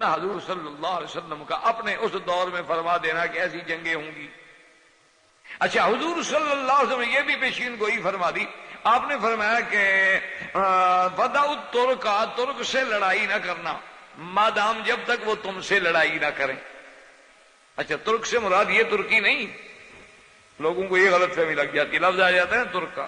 حضور صلی اللہ علیہ وسلم کا اپنے اس دور میں فرما دینا کہ ایسی جنگیں ہوں گی۔ اچھا، حضور صلی اللہ علیہ وسلم نے یہ بھی پیشین گوئی فرما دی، آپ نے فرمایا کہ وَدَعُ التُّرْكَ، ترک سے لڑائی نہ کرنا مادام جب تک وہ تم سے لڑائی نہ کریں۔ اچھا، ترک سے مراد یہ ترکی نہیں، لوگوں کو یہ غلط فہمی لگ جاتی ہے، لفظ آ جاتا ہے ترک کا،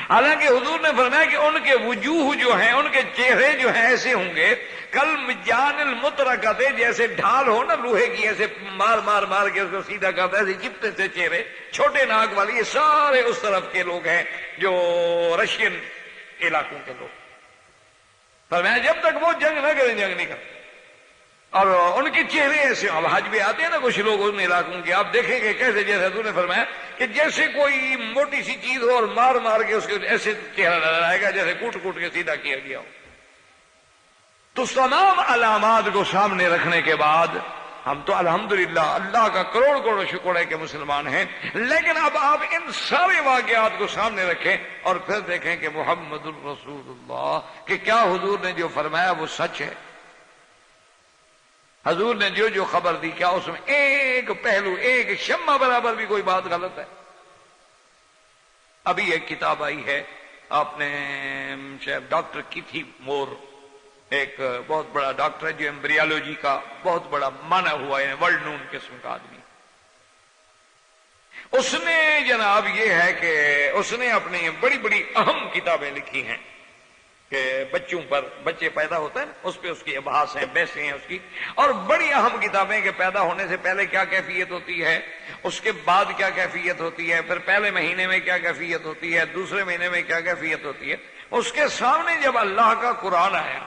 حالانکہ حضور نے فرمایا کہ ان کے وجوہ جو ہیں، ان کے چہرے جو ہیں ایسے ہوں گے کالمجان المطرقۃ، جیسے ڈھال ہو نا لوہے کی، ایسے مار مار مار کے اس کو سیدھا کرتا ہے، ایسے چپتے سے چہرے، چھوٹے ناک والی، یہ سارے اس طرف کے لوگ ہیں جو رشین علاقوں کے لوگ۔ فرمایا جب تک وہ جنگ نہ کریں جنگ نہیں کریں، اور ان کے چہرے ایسے، اب حج میں آتے ہیں نا کچھ لوگ ان علاقوں کے، آپ دیکھیں گے کیسے، جیسے حضور نے فرمایا کہ جیسے کوئی موٹی سی چیز ہو اور مار مار کے اس کے ایسے چہرہ نظر آئے گا جیسے کوٹ کوٹ کے سیدھا کیا گیا ہو۔ تو تمام علامات کو سامنے رکھنے کے بعد ہم تو الحمدللہ اللہ کا کروڑ کروڑ شکر ہے کہ مسلمان ہیں، لیکن اب آپ ان سارے واقعات کو سامنے رکھیں اور پھر دیکھیں کہ محمد الرسول اللہ کہ کیا حضور نے جو فرمایا وہ سچ ہے، حضور نے جو خبر دی کیا اس میں ایک پہلو، ایک شمع برابر بھی کوئی بات غلط ہے؟ ابھی ایک کتاب آئی ہے، آپ نے شاید ڈاکٹر کیتھی مور، ایک بہت بڑا ڈاکٹر ہے جو ایمبریالوجی کا بہت بڑا مانا ہوا ہے، ورلڈ نون قسم کا آدمی، اس نے جناب یہ ہے کہ اس نے اپنی بڑی بڑی اہم کتابیں لکھی ہیں کہ بچوں پر، بچے پیدا ہوتے ہیں اس پہ اس کی ابحاث ہیں، بحثیں ہیں اس کی، اور بڑی اہم کتابیں کہ پیدا ہونے سے پہلے کیا کیفیت ہوتی ہے، اس کے بعد کیا کیفیت ہوتی ہے، پھر پہلے مہینے میں کیا کیفیت ہوتی ہے، دوسرے مہینے میں کیا کیفیت ہوتی ہے۔ اس کے سامنے جب اللہ کا قرآن آیا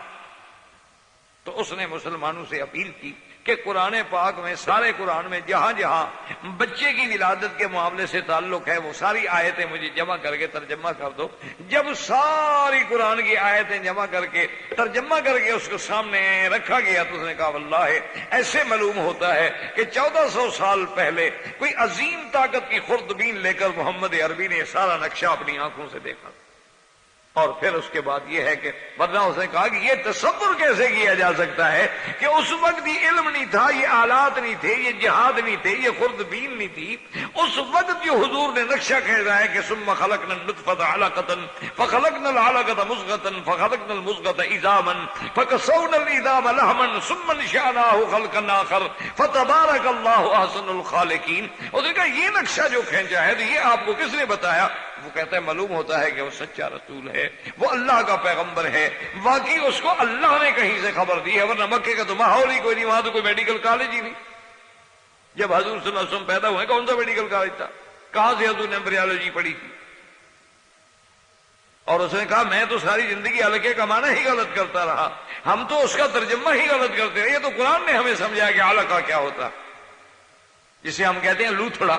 تو اس نے مسلمانوں سے اپیل کی کہ قرآن پاک میں، سارے قرآن میں جہاں جہاں بچے کی ولادت کے معاملے سے تعلق ہے وہ ساری آیتیں مجھے جمع کر کے ترجمہ کر دو۔ جب ساری قرآن کی آیتیں جمع کر کے ترجمہ کر کے اس کو سامنے رکھا گیا تو اس نے کہا واللہ ایسے معلوم ہوتا ہے کہ 1400 سال پہلے کوئی عظیم طاقت کی خوردبین لے کر محمد عربی نے سارا نقشہ اپنی آنکھوں سے دیکھا۔ اور پھر اس کے بعد یہ ہے کہ ورنہ اس نے کہا کہ یہ تصور کیسے کیا جا سکتا ہے کہ اس وقت یہ علم نہیں تھا، یہ آلات نہیں تھے، یہ جہاد نہیں تھے، یہ خوردبین نہیں تھی، اس وقت جو حضور نے نقشہ کہہ رہا ہے کہ ثم خلقنا النطفة علقة فخلقنا العلقة مضغة فخلقنا المضغة عظاما فكسونا العظام لحما ثم انشأناه خلقا آخر فتبارك الله احسن الخالقين۔ اس نے کہا یہ نقشہ جو کھینچا ہے تو یہ آپ کو کس نے بتایا؟ وہ کہتا ہے معلوم ہوتا ہے کہ وہ سچا رسول ہے، وہ اللہ کا پیغمبر ہے، واقعی اس کو اللہ نے کہیں سے خبر دی ہے، ورنہ مکے کا تو ماحول ہی کوئی نہیں، وہاں تو کوئی میڈیکل کالج ہی نہیں۔ جب حضور صلی اللہ علیہ وسلم پیدا ہوئے کون سا میڈیکل کالج تھا؟ کہاں سے حضور نے ایمبریالوجی پڑھی تھی؟ اور اس نے کہا میں تو ساری زندگی حلقے کا معنی ہی غلط کرتا رہا، ہم تو اس کا ترجمہ ہی غلط کرتے رہے، یہ تو قرآن نے ہمیں سمجھایا کہ حلقہ کیا ہوتا، جسے ہم کہتے ہیں لوتھڑا،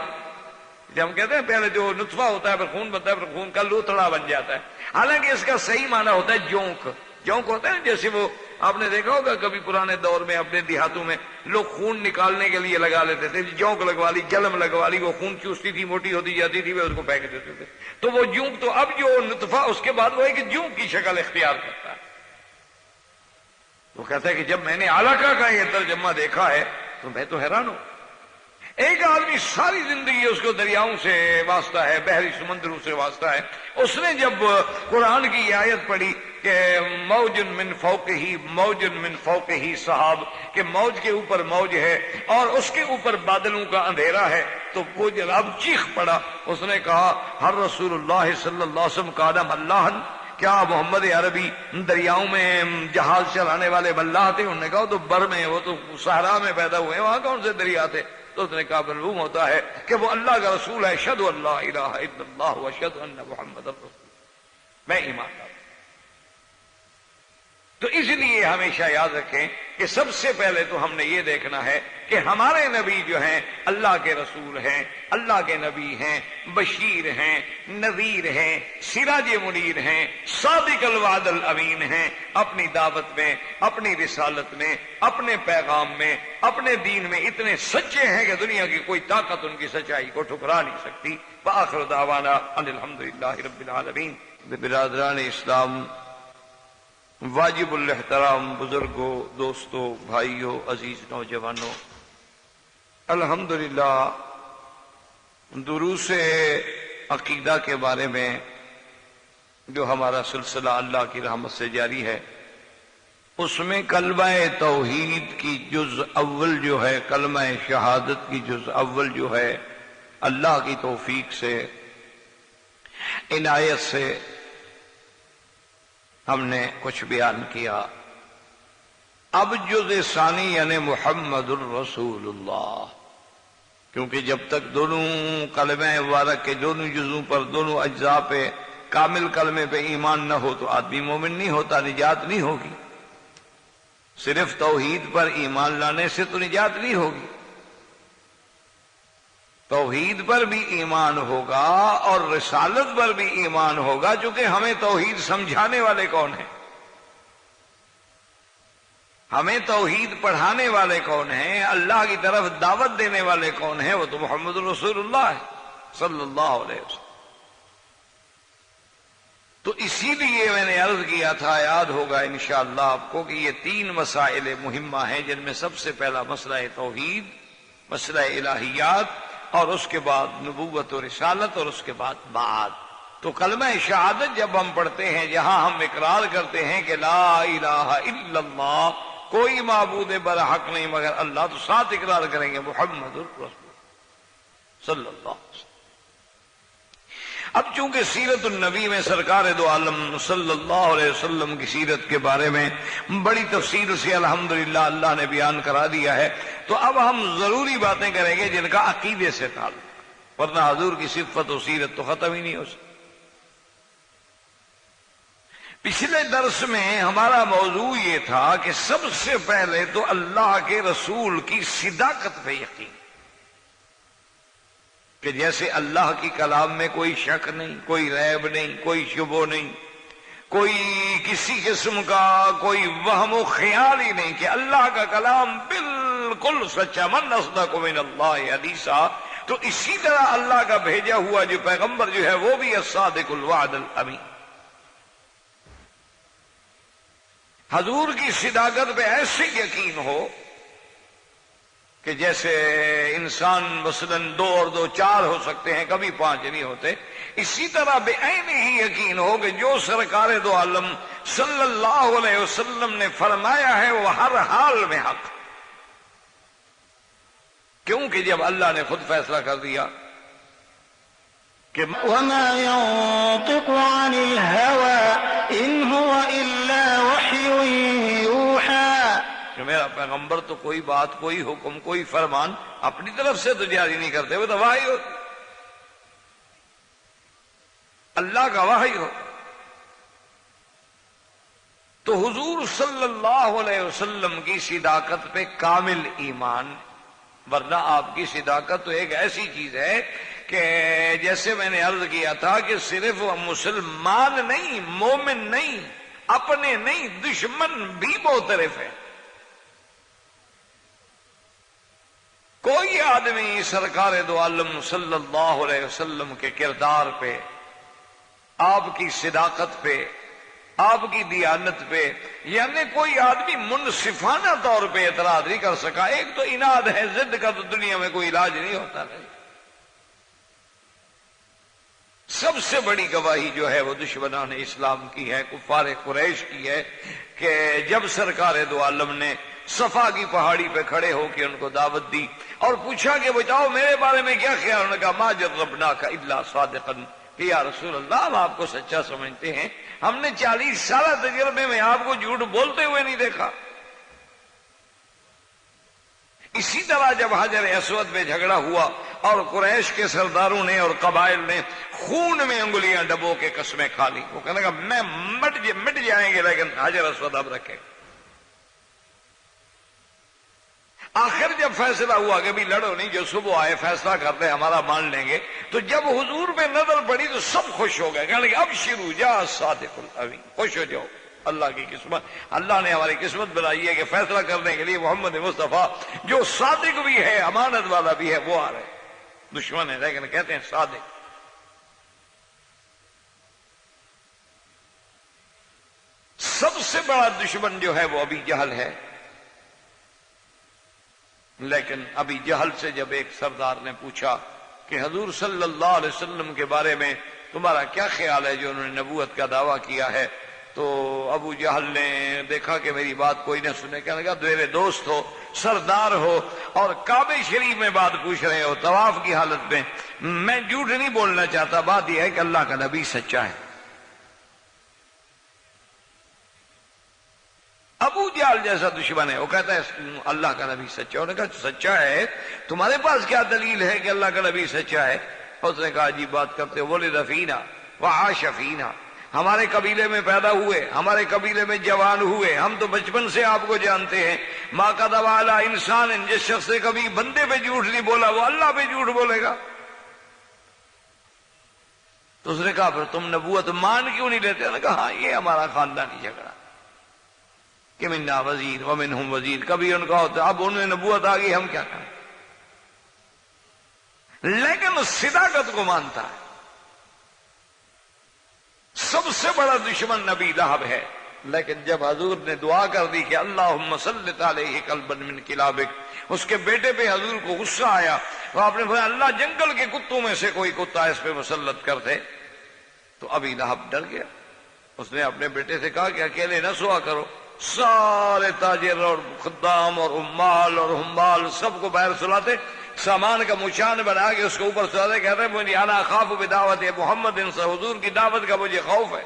جب ہم کہتے ہیں پہلے جو نطفہ ہوتا ہے پھر خون بنتا ہے پھر خون کا لوتھڑا بن جاتا ہے، حالانکہ اس کا صحیح معنی ہوتا ہے جونک۔ جونک ہوتا ہے جیسے وہ آپ نے دیکھا ہوگا کبھی پرانے دور میں اپنے دیہاتوں میں لوگ خون نکالنے کے لیے لگا لیتے تھے، جونک لگوا لی، جلم لگوا لی، وہ خون چوستی تھی، موٹی ہوتی جاتی تھی، وہ اس کو پھینک دیتے تھے، تو وہ جونک، تو اب جو نطفہ اس کے بعد وہ ہے کہ جونک کی شکل اختیار کرتا ہے۔ وہ کہتا ہے کہ جب میں نے علقہ کا یہ ترجمہ دیکھا ہے تو میں تو حیران ہوں، ایک آدمی ساری زندگی اس کو دریاؤں سے واسطہ ہے، بحری سمندروں سے واسطہ ہے، اس نے جب قرآن کی یہ آیت پڑھی کہ موج من فوقہ موج من فوقہ سحاب، کہ موج کے اوپر موج ہے اور اس کے اوپر بادلوں کا اندھیرا ہے، تو وہ جناب چیخ پڑا، اس نے کہا ہر رسول اللہ صلی اللہ علیہ وسلم کا نام اللہ، کیا محمد عربی دریاؤں میں جہاز چلانے والے ملاح تھے؟ انہوں نے کہا تو بر میں، وہ تو صحرا میں پیدا ہوئے، وہاں کون سے دریا تھے؟ تو اس نے کہا معلوم ہوتا ہے کہ وہ اللہ کا رسول ہے، اشہد ان لا الہ الا اللہ واشہد ان محمد رسول، میں ایمان لاتا ہوں۔ تو اس لیے ہمیشہ یاد رکھیں کہ سب سے پہلے تو ہم نے یہ دیکھنا ہے کہ ہمارے نبی جو ہیں اللہ کے رسول ہیں، اللہ کے نبی ہیں، بشیر ہیں، نذیر ہیں، سراج منیر ہیں، صادق الوعد الامین ہیں، اپنی دعوت میں، اپنی رسالت میں، اپنے پیغام میں، اپنے دین میں اتنے سچے ہیں کہ دنیا کی کوئی طاقت ان کی سچائی کو ٹھکرا نہیں سکتی۔ وآخر دعوانا ان الحمدللہ رب العالمین۔ برادران اسلام، واجب الاحترام بزرگوں، دوستوں، بھائیوں، عزیز نوجوانوں، الحمدللہ دروس عقیدہ کے بارے میں جو ہمارا سلسلہ اللہ کی رحمت سے جاری ہے، اس میں کلمہ توحید کی جز اول جو ہے، کلمہ شہادت کی جز اول جو ہے، اللہ کی توفیق سے، عنایت سے ہم نے کچھ بیان کیا۔ اب جز ثانی یعنی محمد الرسول اللہ، کیونکہ جب تک دونوں کلمہ مبارک کے دونوں جزوں پر، دونوں اجزاء پہ، کامل کلمے پہ ایمان نہ ہو تو آدمی مومن نہیں ہوتا، نجات نہیں ہوگی۔ صرف توحید پر ایمان لانے سے تو نجات نہیں ہوگی، توحید پر بھی ایمان ہوگا اور رسالت پر بھی ایمان ہوگا، چونکہ ہمیں توحید سمجھانے والے کون ہیں، ہمیں توحید پڑھانے والے کون ہیں، اللہ کی طرف دعوت دینے والے کون ہیں، وہ تو محمد رسول اللہ ہے صلی اللہ علیہ وسلم۔ تو اسی لیے میں نے عرض کیا تھا، یاد ہوگا انشاءاللہ آپ کو، کہ یہ تین مسائل مہمہ ہیں، جن میں سب سے پہلا مسئلہ توحید، مسئلہ الہیات، اور اس کے بعد نبوت و رسالت، اور اس کے بعد بعد۔ تو کلمہ شہادت جب ہم پڑھتے ہیں، جہاں ہم اقرار کرتے ہیں کہ لا الہ الا اللہ، کوئی معبود برحق نہیں مگر اللہ، تو ساتھ اقرار کریں گے محمد الرسول صلی اللہ علیہ وسلم۔ اب چونکہ سیرت النبی میں سرکار دو عالم صلی اللہ علیہ وسلم کی سیرت کے بارے میں بڑی تفصیل سے الحمدللہ اللہ نے بیان کرا دیا ہے، تو اب ہم ضروری باتیں کریں گے جن کا عقیدے سے تعلق، ورنہ حضور کی صفت و سیرت تو ختم ہی نہیں ہو سکتی۔ پچھلے درس میں ہمارا موضوع یہ تھا کہ سب سے پہلے تو اللہ کے رسول کی صداقت پہ یقین، کہ جیسے اللہ کی کلام میں کوئی شک نہیں، کوئی ریب نہیں، کوئی شبہ نہیں، کوئی کسی قسم کا کوئی وہم و خیال ہی نہیں، کہ اللہ کا کلام بالکل سچا، من اصدق من اللہ حدیثا، تو اسی طرح اللہ کا بھیجا ہوا جو پیغمبر جو ہے وہ بھی الصادق الوعد الامین۔ حضور کی صداقت پہ ایسے یقین ہو کہ جیسے انسان مثلاً 2 اور 2 4 ہو سکتے ہیں، کبھی 5 نہیں ہوتے، اسی طرح بے عین ہی یقین ہو کہ جو سرکار دو عالم صلی اللہ علیہ وسلم نے فرمایا ہے وہ ہر حال میں حق، کیونکہ جب اللہ نے خود فیصلہ کر دیا کہ وما ينطق عن الهوى إن هو إلا وحي يوحى، کہ میرا پیغمبر تو کوئی بات، کوئی حکم، کوئی فرمان اپنی طرف سے تو جاری نہیں کرتے، وہ تو وحی ہو، اللہ کا وحی ہو۔ تو حضور صلی اللہ علیہ وسلم کی صداقت پہ کامل ایمان، ورنہ آپ کی صداقت تو ایک ایسی چیز ہے کہ جیسے میں نے عرض کیا تھا کہ صرف مسلمان نہیں، مومن نہیں، اپنے نہیں، دشمن بھی معترف ہے۔ کوئی آدمی سرکار دو عالم صلی اللہ علیہ وسلم کے کردار پہ، آپ کی صداقت پہ، آپ کی دیانت پہ، یعنی کوئی آدمی منصفانہ طور پہ اعتراض نہیں کر سکا۔ ایک تو اناد ہے، ضد کا تو دنیا میں کوئی علاج نہیں ہوتا ہے۔ سب سے بڑی گواہی جو ہے وہ دشمنان اسلام کی ہے، کفار قریش کی ہے، کہ جب سرکار دو عالم نے صفا کی پہاڑی پہ کھڑے ہو کے ان کو دعوت دی اور پوچھا کہ بتاؤ میرے بارے میں کیا خیال، انہوں نے کہا ما جربناک الا صادقا، کہ یا رسول اللہ ہم آپ کو سچا سمجھتے ہیں، ہم نے 40 سالہ تجربے میں آپ کو جھوٹ بولتے ہوئے نہیں دیکھا۔ اسی طرح جب حجر اسود میں جھگڑا ہوا اور قریش کے سرداروں نے اور قبائل نے خون میں انگلیاں ڈبو کے قسمیں کھا لی، وہ کہنے لگا میں مٹ جائیں گے لیکن حجر اسود اب رکھے۔ آخر جب فیصلہ ہوا کہ بھی لڑو نہیں، جو صبح آئے فیصلہ کرتے ہمارا مان لیں گے، تو جب حضور پہ نظر پڑی تو سب خوش ہو گئے، کہنے لگے اب شروع جا صادق الامین، خوش ہو جاؤ، اللہ کی قسمت، اللہ نے ہماری قسمت بنائی ہے کہ فیصلہ کرنے کے لیے محمد مصطفیٰ جو صادق بھی ہے، امانت والا بھی ہے، وہ آ رہے۔ دشمن ہے لیکن کہتے ہیں صادق۔ سب سے بڑا دشمن جو ہے وہ ابی جہل ہے. لیکن ابی جہل سے جب ایک سردار نے پوچھا کہ حضور صلی اللہ علیہ وسلم کے بارے میں تمہارا کیا خیال ہے جو انہوں نے نبوت کا دعویٰ کیا ہے، تو ابو جہل نے دیکھا کہ میری بات کوئی نہ سنے، کہنے لگا میرے دوست ہو، سردار ہو، اور کعبہ شریف میں بات پوچھ رہے ہو طواف کی حالت میں جھوٹ نہیں بولنا چاہتا، بات یہ ہے کہ اللہ کا نبی سچا ہے. ابو جہل جیسا دشمن ہے، وہ کہتا ہے اللہ کا نبی سچا ہے. انہوں نے کہا سچا ہے، تمہارے پاس کیا دلیل ہے کہ اللہ کا نبی سچا ہے؟ اس نے کہا عجیب بات کرتے، ولد فینا وعاش فینا، ہمارے قبیلے میں پیدا ہوئے، ہمارے قبیلے میں جوان ہوئے، ہم تو بچپن سے آپ کو جانتے ہیں. ما کذب علی انسان، جس شخص نے کبھی بندے پہ جھوٹ نہیں بولا وہ اللہ پہ جھوٹ بولے گا. تو اس نے کہا پھر تم نبوت مان کیوں نہیں لیتے؟ انہوں نے کہا ہاں یہ ہمارا خاندانی جھگڑا کہ منا وزیر ومنہم وزیر، کبھی ان کا ہوتا اب انہیں نبوت آ گئی ہم کیا کریں. لیکن اس صداقت کو مانتا ہے. سب سے بڑا دشمن نبی لہب ہے. لیکن جب حضور نے دعا کر دی کہ اللہم سلط علیہ قلبا من کلابک، اس کے بیٹے پہ حضور کو غصہ آیا تو آپ نے فرمایا اللہ جنگل کے کتوں میں سے کوئی کتا اس پہ مسلط کر دے. تو ابی لہب ڈر گیا. اس نے اپنے بیٹے سے کہا کہ اکیلے نہ سوا کرو، سارے تاجر اور خدام اور عمال اور حمال سب کو باہر سلاتے، سامان کا مشان بنا کے اس کے اوپر سلاتے، کہتے ہیں مجھے انا اخاف بدعوت محمد سے، حضور کی دعوت کا مجھے خوف ہے.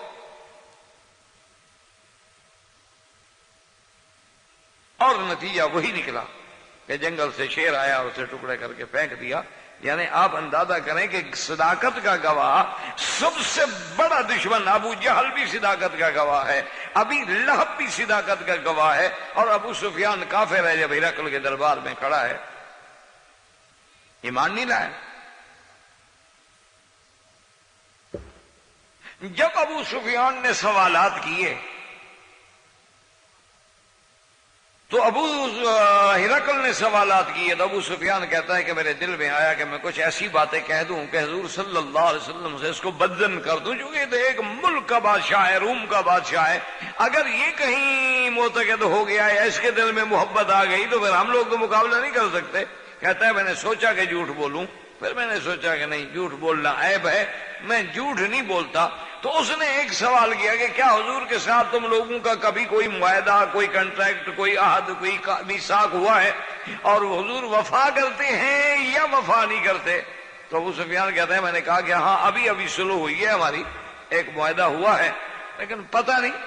اور نتیجہ وہی نکلا کہ جنگل سے شیر آیا اور اسے ٹکڑے کر کے پھینک دیا. یعنی آپ اندازہ کریں کہ صداقت کا گواہ سب سے بڑا دشمن ابو جہل بھی صداقت کا گواہ ہے، ابی لہب بھی صداقت کا گواہ ہے، اور ابو سفیان کافر ہے جب ہرقل کے دربار میں کھڑا ہے ایمان نہیں لائے. جب ابو سفیان نے سوالات کیے تو ابو ہرقل نے سوالات کیے تو ابو سفیان کہتا ہے کہ میرے دل میں آیا کہ میں کچھ ایسی باتیں کہہ دوں کہ حضور صلی اللہ علیہ وسلم سے اس کو بدزن کر دوں، چونکہ یہ تو ایک ملک کا بادشاہ ہے، روم کا بادشاہ ہے. اگر یہ کہیں معتقد ہو گیا یا اس کے دل میں محبت آ گئی تو پھر ہم لوگ تو مقابلہ نہیں کر سکتے. کہتا ہے میں نے سوچا کہ جھوٹ بولوں، پھر میں نے سوچا کہ نہیں، جھوٹ بولنا عیب ہے، میں جھوٹ نہیں بولتا. تو اس نے ایک سوال کیا کہ کیا حضور کے ساتھ تم لوگوں کا کبھی کوئی معاہدہ، کوئی کنٹریکٹ، کوئی عہد، کوئی میثاق ہوا ہے اور حضور وفا کرتے ہیں یا وفا نہیں کرتے؟ تو ابو سفیان کہتے ہیں میں نے کہا کہ ہاں ابھی صلح ہوئی ہے ہماری، ایک معاہدہ ہوا ہے، لیکن پتہ نہیں،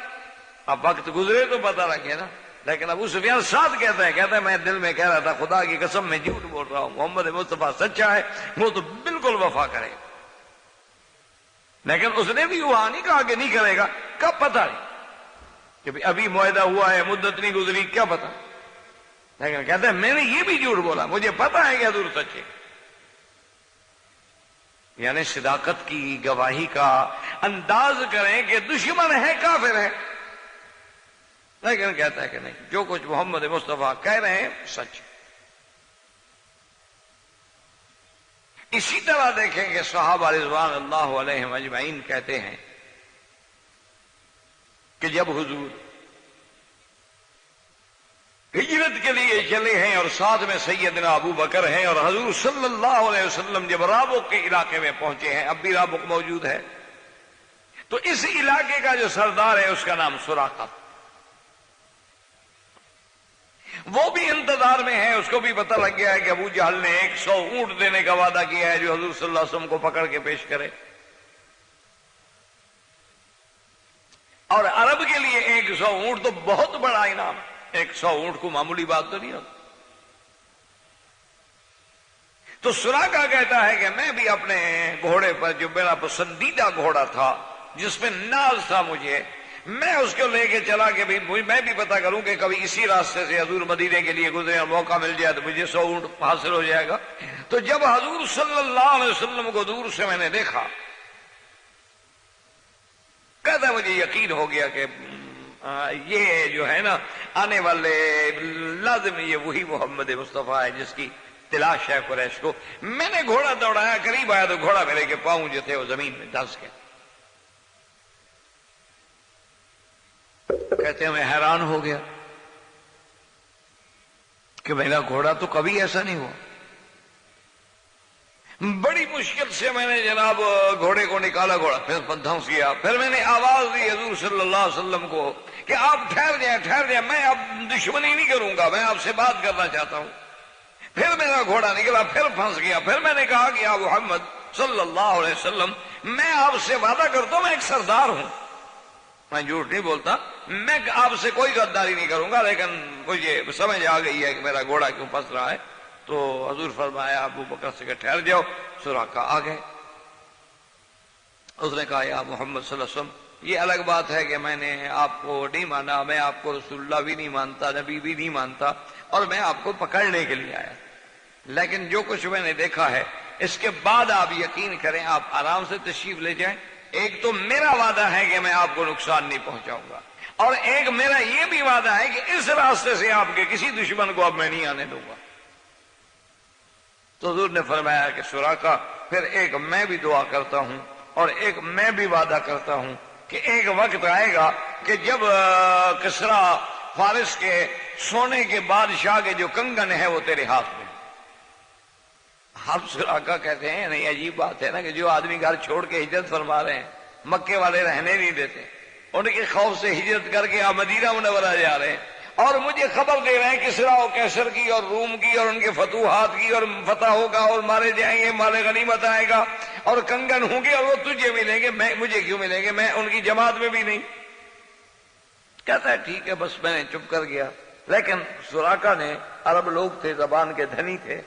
اب وقت گزرے تو پتہ لگے نا. لیکن ابو سفیان ساتھ کہتا ہے میں دل میں کہہ رہا تھا خدا کی قسم میں جھوٹ بول رہا ہوں، محمد مصطفیٰ سچا ہے، وہ تو بالکل وفا کرے. لیکن اس نے بھی وہاں نہیں کہا کہ نہیں کرے گا، کب پتہ نہیں کہ ابھی معاہدہ ہوا ہے، مدت نہیں گزری، کیا پتہ. لیکن کہتا ہے میں نے یہ بھی جھوٹ بولا، مجھے پتہ ہے کہ حضور سچے. یعنی صداقت کی گواہی کا انداز کریں کہ دشمن ہے، کافر ہے، لیکن کہتا ہے کہ نہیں، جو کچھ محمد مصطفیٰ کہہ رہے ہیں سچ. اسی طرح دیکھیں کہ صحابہ رضوان اللہ علیہم اجمعین کہتے ہیں کہ جب حضور ہجرت کے لیے چلے ہیں اور ساتھ میں سیدنا ابو بکر ہیں، اور حضور صلی اللہ علیہ وسلم جب رابق کے علاقے میں پہنچے ہیں، اب بھی رابق موجود ہے، تو اس علاقے کا جو سردار ہے اس کا نام سراقہ، وہ بھی انتظار میں ہے. اس کو بھی پتہ لگ گیا ہے کہ ابو جہل نے 100 اونٹ دینے کا وعدہ کیا ہے جو حضور صلی اللہ علیہ وسلم کو پکڑ کے پیش کرے. اور عرب کے لیے 100 اونٹ تو بہت بڑا انعام، 100 اونٹ کو معمولی بات تو نہیں ہوتی. تو سراقہ کہتا ہے کہ میں بھی اپنے گھوڑے پر، جو میرا پسندیدہ گھوڑا تھا جس میں ناز تھا مجھے، میں اس کو لے کے چلا کہ میں بھی پتہ کروں کہ کبھی اسی راستے سے حضور مدینے کے لیے گزرے اور موقع مل جائے تو مجھے 100 اونٹ حاصل ہو جائے گا. تو جب حضور صلی اللہ علیہ وسلم کو دور سے میں نے دیکھا، کہتا مجھے یقین ہو گیا کہ یہ جو ہے نا آنے والے لازم یہ وہی محمد مصطفیٰ ہے جس کی تلاش ہے قریش کو. میں نے گھوڑا دوڑایا، قریب آیا تو گھوڑا میرے کے پاؤں جو تھے وہ زمین میں دھنس گئے. کہتے ہیں میں حیران ہو گیا کہ میرا گھوڑا تو کبھی ایسا نہیں ہوا. بڑی مشکل سے میں نے جناب گھوڑے کو نکالا، گھوڑا پھر دھنس گیا. پھر میں نے آواز دی حضور صلی اللہ علیہ وسلم کو کہ آپ ٹھہر جائیں، میں اب دشمنی نہیں کروں گا، میں آپ سے بات کرنا چاہتا ہوں. پھر میرا گھوڑا نکلا، پھر پھنس گیا. پھر میں نے کہا کہ یا محمد صلی اللہ علیہ وسلم، میں آپ سے وعدہ کرتا ہوں، میں ایک سردار ہوں، میں جھوٹ نہیں بولتا، میں آپ سے کوئی غداری نہیں کروں گا، لیکن مجھے سمجھ آ گئی ہے کہ میرا گھوڑا کیوں پھنس رہا ہے. تو حضور فرمایا ابو بکر سے کہ ٹھہر جاؤ. سراقہ آ گئے. اس نے کہا یا محمد صلی اللہ علیہ وسلم، یہ الگ بات ہے کہ میں نے آپ کو نہیں مانا، میں آپ کو رسول اللہ بھی نہیں مانتا، نبی بھی نہیں مانتا، اور میں آپ کو پکڑنے کے لیے آیا، لیکن جو کچھ میں نے دیکھا ہے اس کے بعد آپ یقین کریں، آپ آرام سے تشریف لے جائیں. ایک تو میرا وعدہ ہے کہ میں آپ کو نقصان نہیں پہنچاؤں گا، اور ایک میرا یہ بھی وعدہ ہے کہ اس راستے سے آپ کے کسی دشمن کو اب میں نہیں آنے دوں گا. تو حضور نے فرمایا کہ سراقہ، پھر ایک میں بھی دعا کرتا ہوں اور ایک میں بھی وعدہ کرتا ہوں کہ ایک وقت آئے گا کہ جب کسریٰ فارس کے سونے کے بادشاہ کے جو کنگن ہے وہ تیرے ہاتھ میں. آپ سراقہ کہتے ہیں نہیں عجیب بات ہے نا کہ جو آدمی گھر چھوڑ کے ہجرت فرما رہے ہیں، مکے والے رہنے نہیں دیتے، ان کے خوف سے ہجرت کر کے آپ مدینہ منورہ جا رہے ہیں، اور مجھے خبر دے رہے ہیں کسریٰ و کیسر کی اور روم کی اور ان کے فتوحات کی، اور فتح ہوگا اور مارے جائیں گے، مال غنیمت آئے گا اور کنگن ہوں گے، اور وہ تجھے ملیں گے، مجھے کیوں ملیں گے، میں ان کی جماعت میں بھی نہیں. کہتا ہے ٹھیک ہے، بس میں نے چپ کر گیا. لیکن سراقہ نے، عرب لوگ تھے، زبان کے دھنی تھے،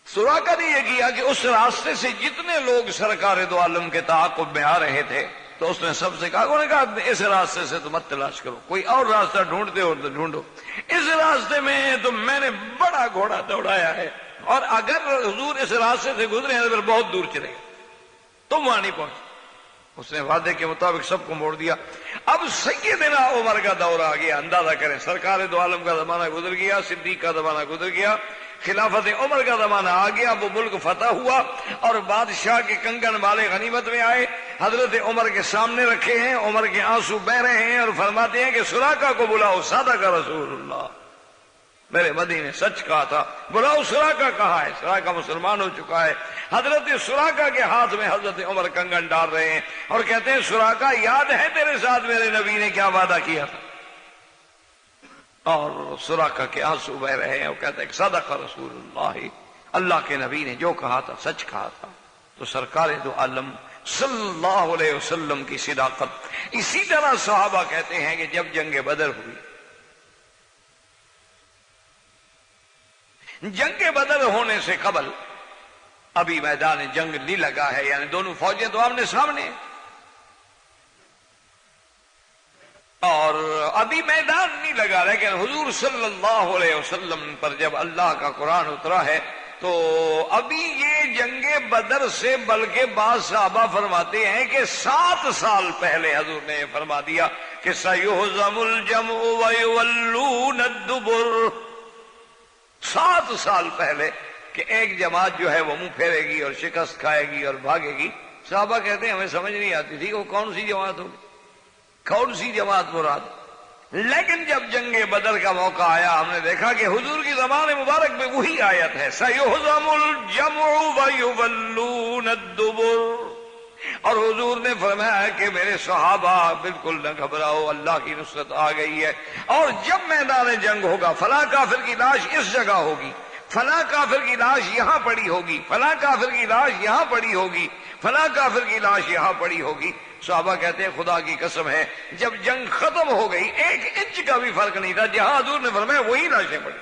سراقہ نے یہ کیا کہ اس راستے سے جتنے لوگ سرکار دو عالم کے تعاقب میں آ رہے تھے تو اس نے سب سے کہا، انہوں نے کہا اس راستے سے تو مت تلاش کرو، کوئی اور راستہ ڈھونڈتے ہو تو ڈھونڈو، اس راستے میں تو میں نے بڑا گھوڑا دوڑایا ہے، اور اگر حضور اس راستے سے گزرے ہیں تو پھر بہت دور چلے گئے، تم وہاں نہیں پہنچے. اس نے وعدے کے مطابق سب کو موڑ دیا. اب سیدنا عمر کا دور آ گیا. اندازہ کریں، سرکار دو عالم کا زمانہ گزر گیا، صدیق کا زمانہ گزر گیا، خلافت عمر کا زمانہ آ گیا. وہ ملک فتح ہوا اور بادشاہ کے کنگن مالے غنیمت میں آئے، حضرت عمر کے سامنے رکھے ہیں، عمر کے آنسو بہ رہے ہیں اور فرماتے ہیں کہ سراقہ کو بلاؤ، صادق رسول اللہ، میرے مدی نے سچ کہا تھا، بلاؤ سراقہ کہا ہے. سراقہ مسلمان ہو چکا ہے. حضرت سراقہ کے ہاتھ میں حضرت عمر کنگن ڈال رہے ہیں اور کہتے ہیں سراقہ یاد ہے تیرے ساتھ میرے نبی نے کیا وعدہ کیا تھا؟ اور سراقہ کے آنسو بہ رہے ہیں. وہ کہتے ہیں کہ صدق رسول اللہ، اللہ کے نبی نے جو کہا تھا سچ کہا تھا. تو سرکار دو عالم صلی اللہ علیہ وسلم کی صداقت. اسی طرح صحابہ کہتے ہیں کہ جب جنگ بدر ہوئی، جنگ بدر ہونے سے قبل ابھی میدان جنگ نہیں لگا ہے، یعنی دونوں فوجیں تو آمنے سامنے، اور ابھی میدان نہیں لگا، لیکن حضور صلی اللہ علیہ وسلم پر جب اللہ کا قرآن اترا ہے تو ابھی یہ جنگ بدر سے بلکہ بعض صحابہ فرماتے ہیں کہ 7 سال پہلے حضور نے یہ فرما دیا کہ سَيُهْزَمُ الْجَمْعُ وَيُوَلُّونَ الدُّبُرَ. 7 سال پہلے کہ ایک جماعت جو ہے وہ منہ پھیرے گی اور شکست کھائے گی اور بھاگے گی. صحابہ کہتے ہیں ہمیں سمجھ نہیں آتی تھی وہ کون سی جماعت ہوگی، کون سی جماعت مراد. لیکن جب جنگ بدر کا موقع آیا ہم نے دیکھا کہ حضور کی زبان مبارک میں وہی آیت ہے سَيُهْزَمُ الْجَمْعُ وَيُوَلُّونَ الدُّبُرَ. اور حضور نے فرمایا کہ میرے صحابہ بالکل نہ گھبراؤ، اللہ کی نصرت آ گئی ہے، اور جب میدان جنگ ہوگا فلاں کافر کی لاش اس جگہ ہوگی، فلاں کافر کی لاش یہاں پڑی ہوگی، فلاں کافر کی لاش یہاں پڑی ہوگی، فلاں کافر کی لاش یہاں پڑی ہوگی. صحابہ کہتے ہیں خدا کی قسم ہے جب جنگ ختم ہو گئی 1 انچ کا بھی فرق نہیں تھا، جہاں حضور نے فرمایا وہی لاشیں پڑی.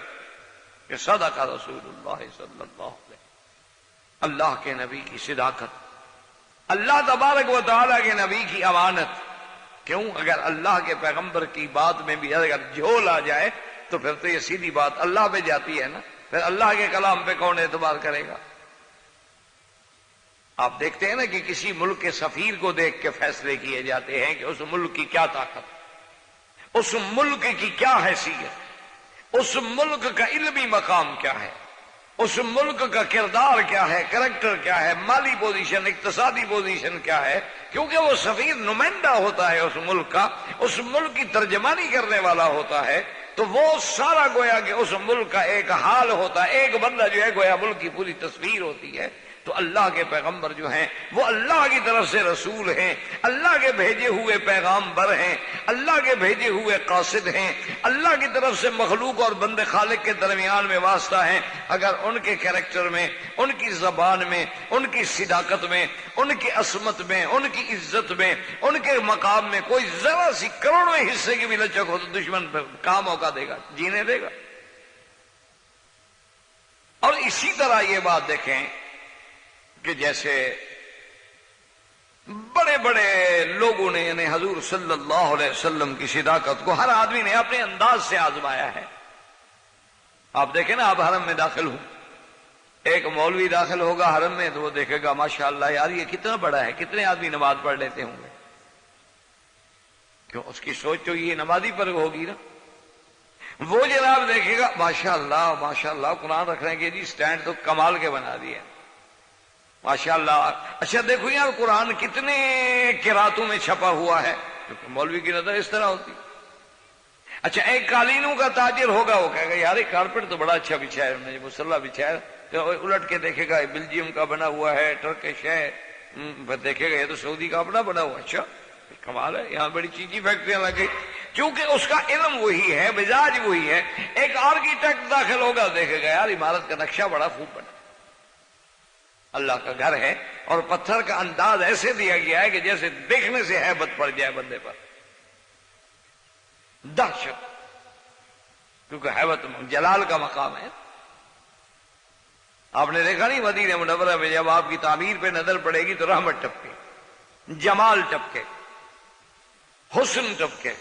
کہ صدق رسول اللہ صلی اللہ علیہ وسلم، اللہ کے نبی کی صداقت، اللہ تبارک و تعالیٰ کے نبی کی امانت. کیوں؟ اگر اللہ کے پیغمبر کی بات میں بھی اگر جھول آ جائے تو پھر تو یہ سیدھی بات اللہ پہ جاتی ہے نا، پھر اللہ کے کلام پہ کون اعتبار کرے گا؟ آپ دیکھتے ہیں نا کہ کسی ملک کے سفیر کو دیکھ کے فیصلے کیے جاتے ہیں کہ اس ملک کی کیا طاقت، اس ملک کی کیا حیثیت، اس ملک کا علمی مقام کیا ہے، اس ملک کا کردار کیا ہے، کریکٹر کیا ہے، مالی پوزیشن، اقتصادی پوزیشن کیا ہے. کیونکہ وہ سفیر نمائندہ ہوتا ہے اس ملک کا، اس ملک کی ترجمانی کرنے والا ہوتا ہے، تو وہ سارا گویا کہ اس ملک کا ایک حال ہوتا ہے، ایک بندہ جو ہے گویا ملک کی پوری تصویر ہوتی ہے۔ تو اللہ کے پیغمبر جو ہیں وہ اللہ کی طرف سے رسول ہیں، اللہ کے بھیجے ہوئے پیغام بر ہیں، اللہ کے بھیجے ہوئے قاصد ہیں، اللہ کی طرف سے مخلوق اور بند خالق کے درمیان میں واسطہ ہیں۔ اگر ان کے کریکٹر میں، ان کی زبان میں، ان کی صداقت میں، ان کی عصمت میں، ان کی عزت میں، ان کے مقام میں کوئی ذرا سی کروڑویں حصے کی بھی لچک ہو تو دشمن کہاں موقع دے گا، جینے دے گا۔ اور اسی طرح یہ بات دیکھیں کہ جیسے بڑے بڑے لوگوں نے یعنی حضور صلی اللہ علیہ وسلم کی صداقت کو ہر آدمی نے اپنے انداز سے آزمایا ہے۔ آپ دیکھیں نا، آپ حرم میں داخل ہوں، ایک مولوی داخل ہوگا حرم میں تو وہ دیکھے گا ماشاءاللہ یار یہ کتنا بڑا ہے، کتنے آدمی نماز پڑھ لیتے ہوں گے، کیوں اس کی سوچ تو یہ نمازی پر ہوگی نا۔ وہ جناب دیکھے گا ماشاءاللہ ماشاءاللہ قرآن رکھنے کے جی سٹینڈ تو کمال کے بنا دیے ماشاءاللہ۔ اچھا دیکھو یار قرآن کتنے قراتوں میں چھپا ہوا ہے، کیونکہ مولوی کی نظر اس طرح ہوتی۔ اچھا ایک قالینوں کا تاجر ہوگا، وہ کہے گا یار یہ کارپیٹ تو بڑا اچھا بچھایا ہے، انہوں نے مصلی بچھایا، تو الٹ کے دیکھے گا بلجیم کا بنا ہوا ہے، ٹرکش ہے، پھر دیکھے گا یہ تو سعودی کا اپنا بنا ہوا، اچھا کمال ہے، یہاں بڑی چیزیں فیکٹریاں لگ گئی، کیونکہ اس کا علم وہی ہے، مزاج وہی ہے۔ ایک آرکیٹیکٹ داخل ہوگا دیکھے گا یار عمارت کا نقشہ بڑا خوب بنا، اللہ کا گھر ہے اور پتھر کا انداز ایسے دیا گیا ہے کہ جیسے دیکھنے سے ہیبت پڑ جائے بندے پر، دہشت، کیونکہ ہیبت جلال کا مقام ہے۔ آپ نے دیکھا نہیں مدینہ منورہ میں جب آپ کی تعمیر پہ نظر پڑے گی تو رحمت ٹپکے، جمال ٹپکے، حسن ٹپکے،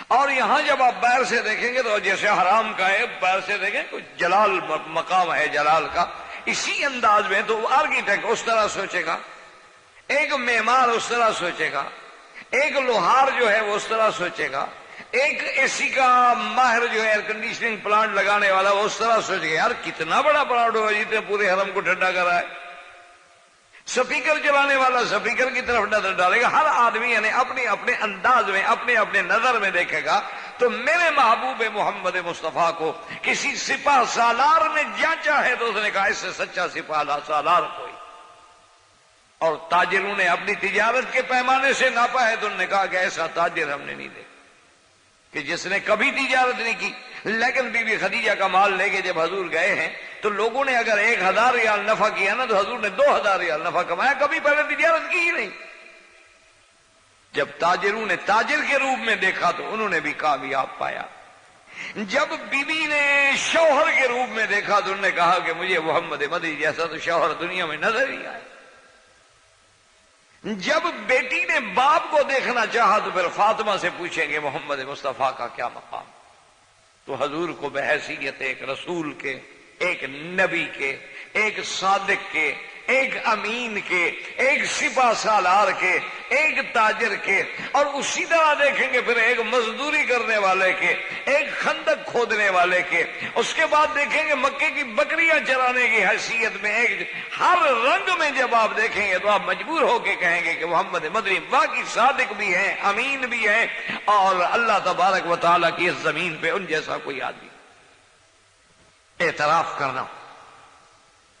اور یہاں جب آپ باہر سے دیکھیں گے تو جیسے حرام کا ہے، باہر سے دیکھیں کوئی جلال مقام ہے جلال کا، اسی انداز میں تو آرکیٹیکٹ اس طرح سوچے گا، ایک معمار اس طرح سوچے گا، ایک لوہار جو ہے وہ اس طرح سوچے گا، ایک اے سی کا ماہر جو ہے ایئر کنڈیشننگ پلانٹ لگانے والا وہ اس طرح سوچے گا یار کتنا بڑا پلانٹ ہوگا جتنے پورے حرم کو ٹھنڈا کرا ہے۔ سپیکر چلانے والا سپیکر کی طرف نظر ڈالے گا، ہر آدمی یعنی اپنے اپنے انداز میں اپنے اپنے نظر میں دیکھے گا۔ تو میرے محبوب محمد مصطفیٰ کو کسی سپاہ سالار نے جانچا ہے تو اس نے کہا اس سے سچا سپاہ سالار کوئی، اور تاجروں نے اپنی تجارت کے پیمانے سے ناپا ہے تو انہوں نے کہا کہ ایسا تاجر ہم نے نہیں دیکھا کہ جس نے کبھی تجارت نہیں کی۔ لیکن بی بی خدیجہ کا مال لے کے جب حضور گئے ہیں تو لوگوں نے اگر 1000 ریال نفع کیا نا تو حضور نے 2000 ریال نفع کمایا، کبھی پہلے تجارت کی ہی نہیں۔ جب تاجروں نے تاجر کے روپ میں دیکھا تو انہوں نے بھی کامیاب پایا، جب بی بی نے شوہر کے روپ میں دیکھا تو انہوں نے کہا کہ مجھے محمد مدنی جیسا تو شوہر دنیا میں نظر ہی آئے۔ جب بیٹی نے باپ کو دیکھنا چاہا تو پھر فاطمہ سے پوچھیں گے محمد مصطفیٰ کا کیا مقام، تو حضور کو بحیثیت ایک رسول کے، ایک نبی کے، ایک صادق کے، ایک امین کے، ایک سپاہ سالار کے، ایک تاجر کے، اور اسی طرح دیکھیں گے پھر ایک مزدوری کرنے والے کے، ایک خندق کھودنے والے کے، اس کے بعد دیکھیں گے مکے کی بکریاں چرانے کی حیثیت میں، ایک ہر رنگ میں جب آپ دیکھیں گے تو آپ مجبور ہو کے کہیں گے کہ محمد مدنی واقعی صادق بھی ہیں، امین بھی ہیں، اور اللہ تبارک و تعالیٰ کی اس زمین پہ ان جیسا کوئی آدمی۔ اعتراف کرنا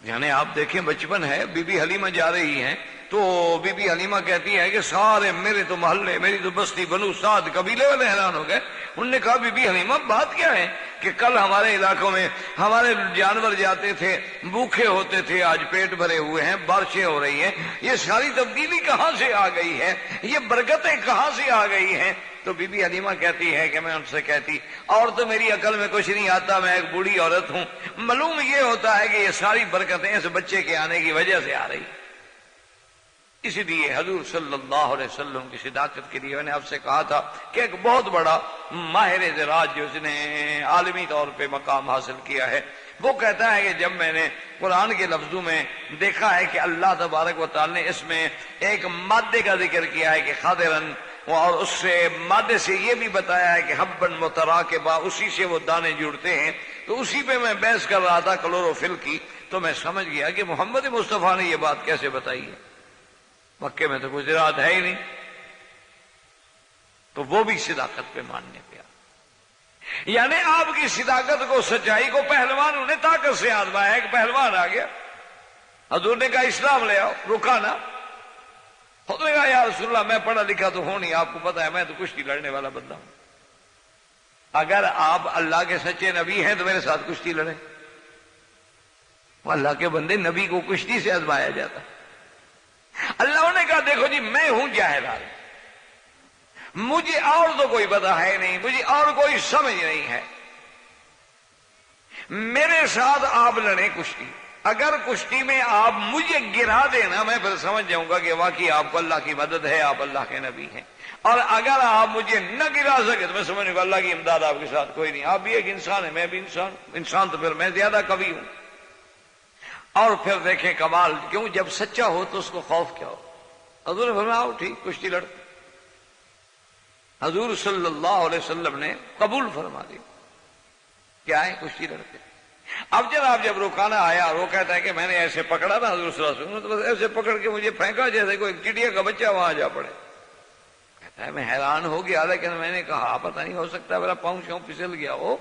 یعنی آپ دیکھیں بچپن ہے، بی بی حلیمہ جا رہی ہیں تو بی بی حلیمہ کہتی ہے کہ سارے میرے تو محلے، میری تو بستی بنو سعد قبیلے والے حیران ہو گئے۔ انہوں نے کہا بی بی حلیمہ بات کیا ہے کہ کل ہمارے علاقوں میں ہمارے جانور جاتے تھے بھوکے ہوتے تھے، آج پیٹ بھرے ہوئے ہیں، بارشیں ہو رہی ہیں، یہ ساری تبدیلی کہاں سے آ گئی ہے، یہ برکتیں کہاں سے آ گئی ہیں؟ تو بی بی حلیمہ کہتی ہے کہ میں ان سے کہتی اور تو میری عقل میں کچھ نہیں آتا، میں ایک بوڑھی عورت ہوں، معلوم یہ ہوتا ہے کہ یہ ساری برکتیں اس بچے کے آنے کی وجہ سے آ رہی۔ اسی لیے حضور صلی اللہ علیہ وسلم کی صداقت کے لیے میں نے آپ سے کہا تھا کہ ایک بہت بڑا ماہر زراعت جس نے عالمی طور پہ مقام حاصل کیا ہے، وہ کہتا ہے کہ جب میں نے قرآن کے لفظوں میں دیکھا ہے کہ اللہ تبارک و تعالی نے اس میں ایک مادے کا ذکر کیا ہے کہ خادرن، اور اس سے مادے سے یہ بھی بتایا ہے کہ حبن متراکبہ، اسی سے وہ دانے جڑتے ہیں، تو اسی پہ میں بحث کر رہا تھا کلوروفل کی، تو میں سمجھ گیا کہ محمد مصطفیٰ نے یہ بات کیسے بتائی ہے۔ مکے میں تو کوئی زراعت ہے ہی نہیں، تو وہ بھی صداقت پہ ماننے پہ آ، یعنی آپ کی صداقت کو، سچائی کو پہلوانوں نے طاقت سے آزمایا۔ ایک پہلوان آ گیا، حضور نے کہا اسلام لے آؤ، رکا نا۔ حضور نے کہا یا رسول اللہ میں پڑھا لکھا تو ہوں نہیں، آپ کو پتا ہے میں تو کشتی لڑنے والا بندہ ہوں، اگر آپ اللہ کے سچے نبی ہیں تو میرے ساتھ کشتی لڑیں۔ وہ اللہ کے بندے، نبی کو کشتی سے آزمایا جاتا۔ اللہ نے کہا دیکھو جی میں ہوں جاہل عالم، مجھے اور تو کوئی پتا ہے نہیں، مجھے اور کوئی سمجھ نہیں ہے، میرے ساتھ آپ لڑیں کشتی، اگر کشتی میں آپ مجھے گرا دینا میں پھر سمجھ جاؤں گا کہ واقعی آپ کو اللہ کی مدد ہے، آپ اللہ کے نبی ہیں، اور اگر آپ مجھے نہ گرا سکے تو میں سمجھوں گا اللہ کی امداد آپ کے ساتھ کوئی نہیں، آپ بھی ایک انسان ہے، میں بھی انسان، انسان تو پھر میں زیادہ کبھی ہوں۔ اور پھر دیکھیں کمال، کیوں جب سچا ہو تو اس کو خوف کیا ہو۔ حضور نے فرمایا آؤ ٹھیک کشتی لڑتے، حضور صلی اللہ علیہ وسلم نے قبول فرما دی کہ آئے کشتی لڑتے۔ اب جناب جب رکانا آیا، وہ کہتا ہے کہ میں نے ایسے پکڑا نا حضور صلی اللہ علیہ وسلم نے، تو بس ایسے پکڑ کے مجھے پھینکا جیسے کوئی چڑیا کا بچہ وہاں جا پڑے۔ کہتا ہے میں حیران ہو گیا، لیکن میں نے کہا پتہ نہیں ہو سکتا میرا پاؤں شاؤں پھسل گیا ہو،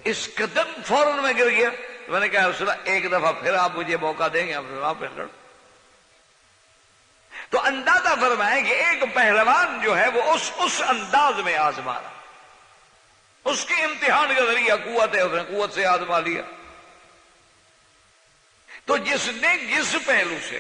اس قدم فوراً میں گر گیا۔ تو میں نے کہا رسول اللہ ایک دفعہ پھر آپ مجھے موقع دیں گے، وہاں پہ لڑ۔ تو اندازہ فرمائیں کہ ایک پہلوان جو ہے وہ اس انداز میں آزما رہا، اس کے امتحان کا ذریعہ قوت ہے، اس نے قوت سے آزما لیا۔ تو جس نے جس پہلو سے،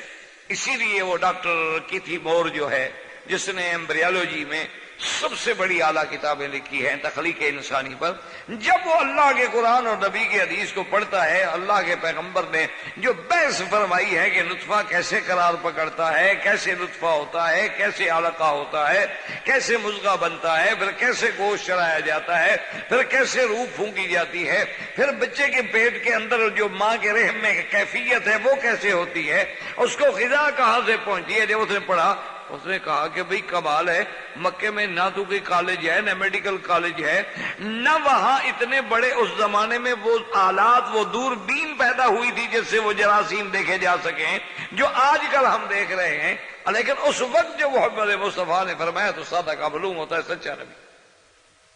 اسی لیے وہ ڈاکٹر کیتھی مور جو ہے، جس نے ایمبریالوجی میں سب سے بڑی اعلیٰ کتابیں لکھی ہیں تخلیق انسانی پر، جب وہ اللہ کے قرآن اور نبی کی حدیث کو پڑھتا ہے، اللہ کے پیغمبر نے جو بحث فرمائی ہے کہ نطفہ کیسے قرار پکڑتا ہے، کیسے نطفہ ہوتا ہے، کیسے علقہ ہوتا ہے، کیسے مضغہ بنتا ہے، پھر کیسے گوشت چڑھایا جاتا ہے، پھر کیسے روح پھونکی جاتی ہے، پھر بچے کے پیٹ کے اندر جو ماں کے رحم میں کیفیت ہے وہ کیسے ہوتی ہے، اس کو غذا کہاں سے پہنچی ہے، جب اس نے پڑھا اس نے کہا کہ بھئی کمال ہے، مکے میں نہ تو کوئی کالج ہے، نہ میڈیکل کالج ہے، نہ وہاں اتنے بڑے اس زمانے میں وہ آلات، وہ دوربین پیدا ہوئی تھی جس سے وہ جراثیم دیکھے جا سکیں جو آج کل ہم دیکھ رہے ہیں، لیکن اس وقت جو محمد مصطفیٰ نے فرمایا تو سادہ کا معلوم ہوتا ہے سچا نبی۔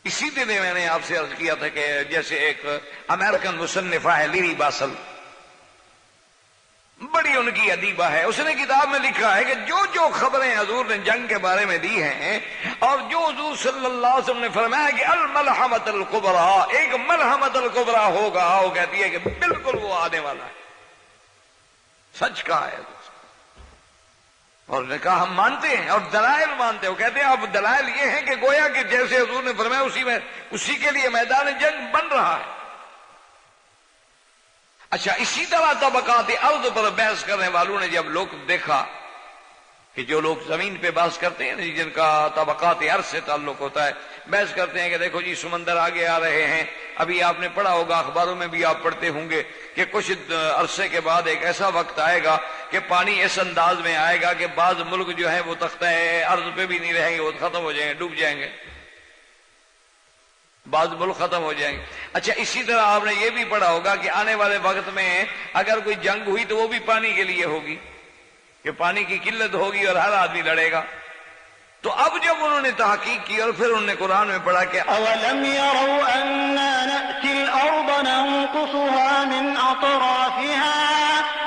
اسی دن میں نے آپ سے عرض کیا تھا کہ جیسے ایک امریکن مصنفہ ہے لیری باسل، بڑی ان کی ادیبہ ہے، اس نے کتاب میں لکھا ہے کہ جو جو خبریں حضور نے جنگ کے بارے میں دی ہیں اور جو حضور صلی اللہ علیہ وسلم نے فرمایا کہ الملحمۃ الکبریٰ، ایک ملحمۃ الکبریٰ ہوگا، وہ کہتی ہے کہ بالکل وہ آنے والا ہے، سچ کہا ہے۔ اور نے کہا ہم مانتے ہیں اور دلائل مانتے ہیں، وہ کہتے ہیں اب دلائل یہ ہیں کہ گویا کہ جیسے حضور نے فرمایا اسی کے لیے میدان جنگ بن رہا ہے۔ اچھا، اسی طرح طبقات ارض پر بحث کرنے والوں نے جب لوگ دیکھا کہ جو لوگ زمین پہ بحث کرتے ہیں جن کا طبقات ارض سے تعلق ہوتا ہے، بحث کرتے ہیں کہ دیکھو جی سمندر آگے آ رہے ہیں، ابھی آپ نے پڑھا ہوگا اخباروں میں بھی آپ پڑھتے ہوں گے کہ کچھ عرصے کے بعد ایک ایسا وقت آئے گا کہ پانی اس انداز میں آئے گا کہ بعض ملک جو ہیں وہ تختہ ارض پہ بھی نہیں رہیں گے، وہ ختم ہو جائیں گے، ڈوب جائیں گے، بعض ملک ختم ہو جائیں گے۔ اچھا، اسی طرح آپ نے یہ بھی پڑھا ہوگا کہ آنے والے وقت میں اگر کوئی جنگ ہوئی تو وہ بھی پانی کے لیے ہوگی، کہ پانی کی قلت ہوگی اور ہر آدمی لڑے گا۔ تو اب جب انہوں نے تحقیق کی اور پھر انہوں نے قرآن میں پڑھا کہ أَوَلَمْ يَرَوْا أَنَّا نَأْتِي الْأَرْضَ نَنقُصُهَا مِنْ أَطْرَافِهَا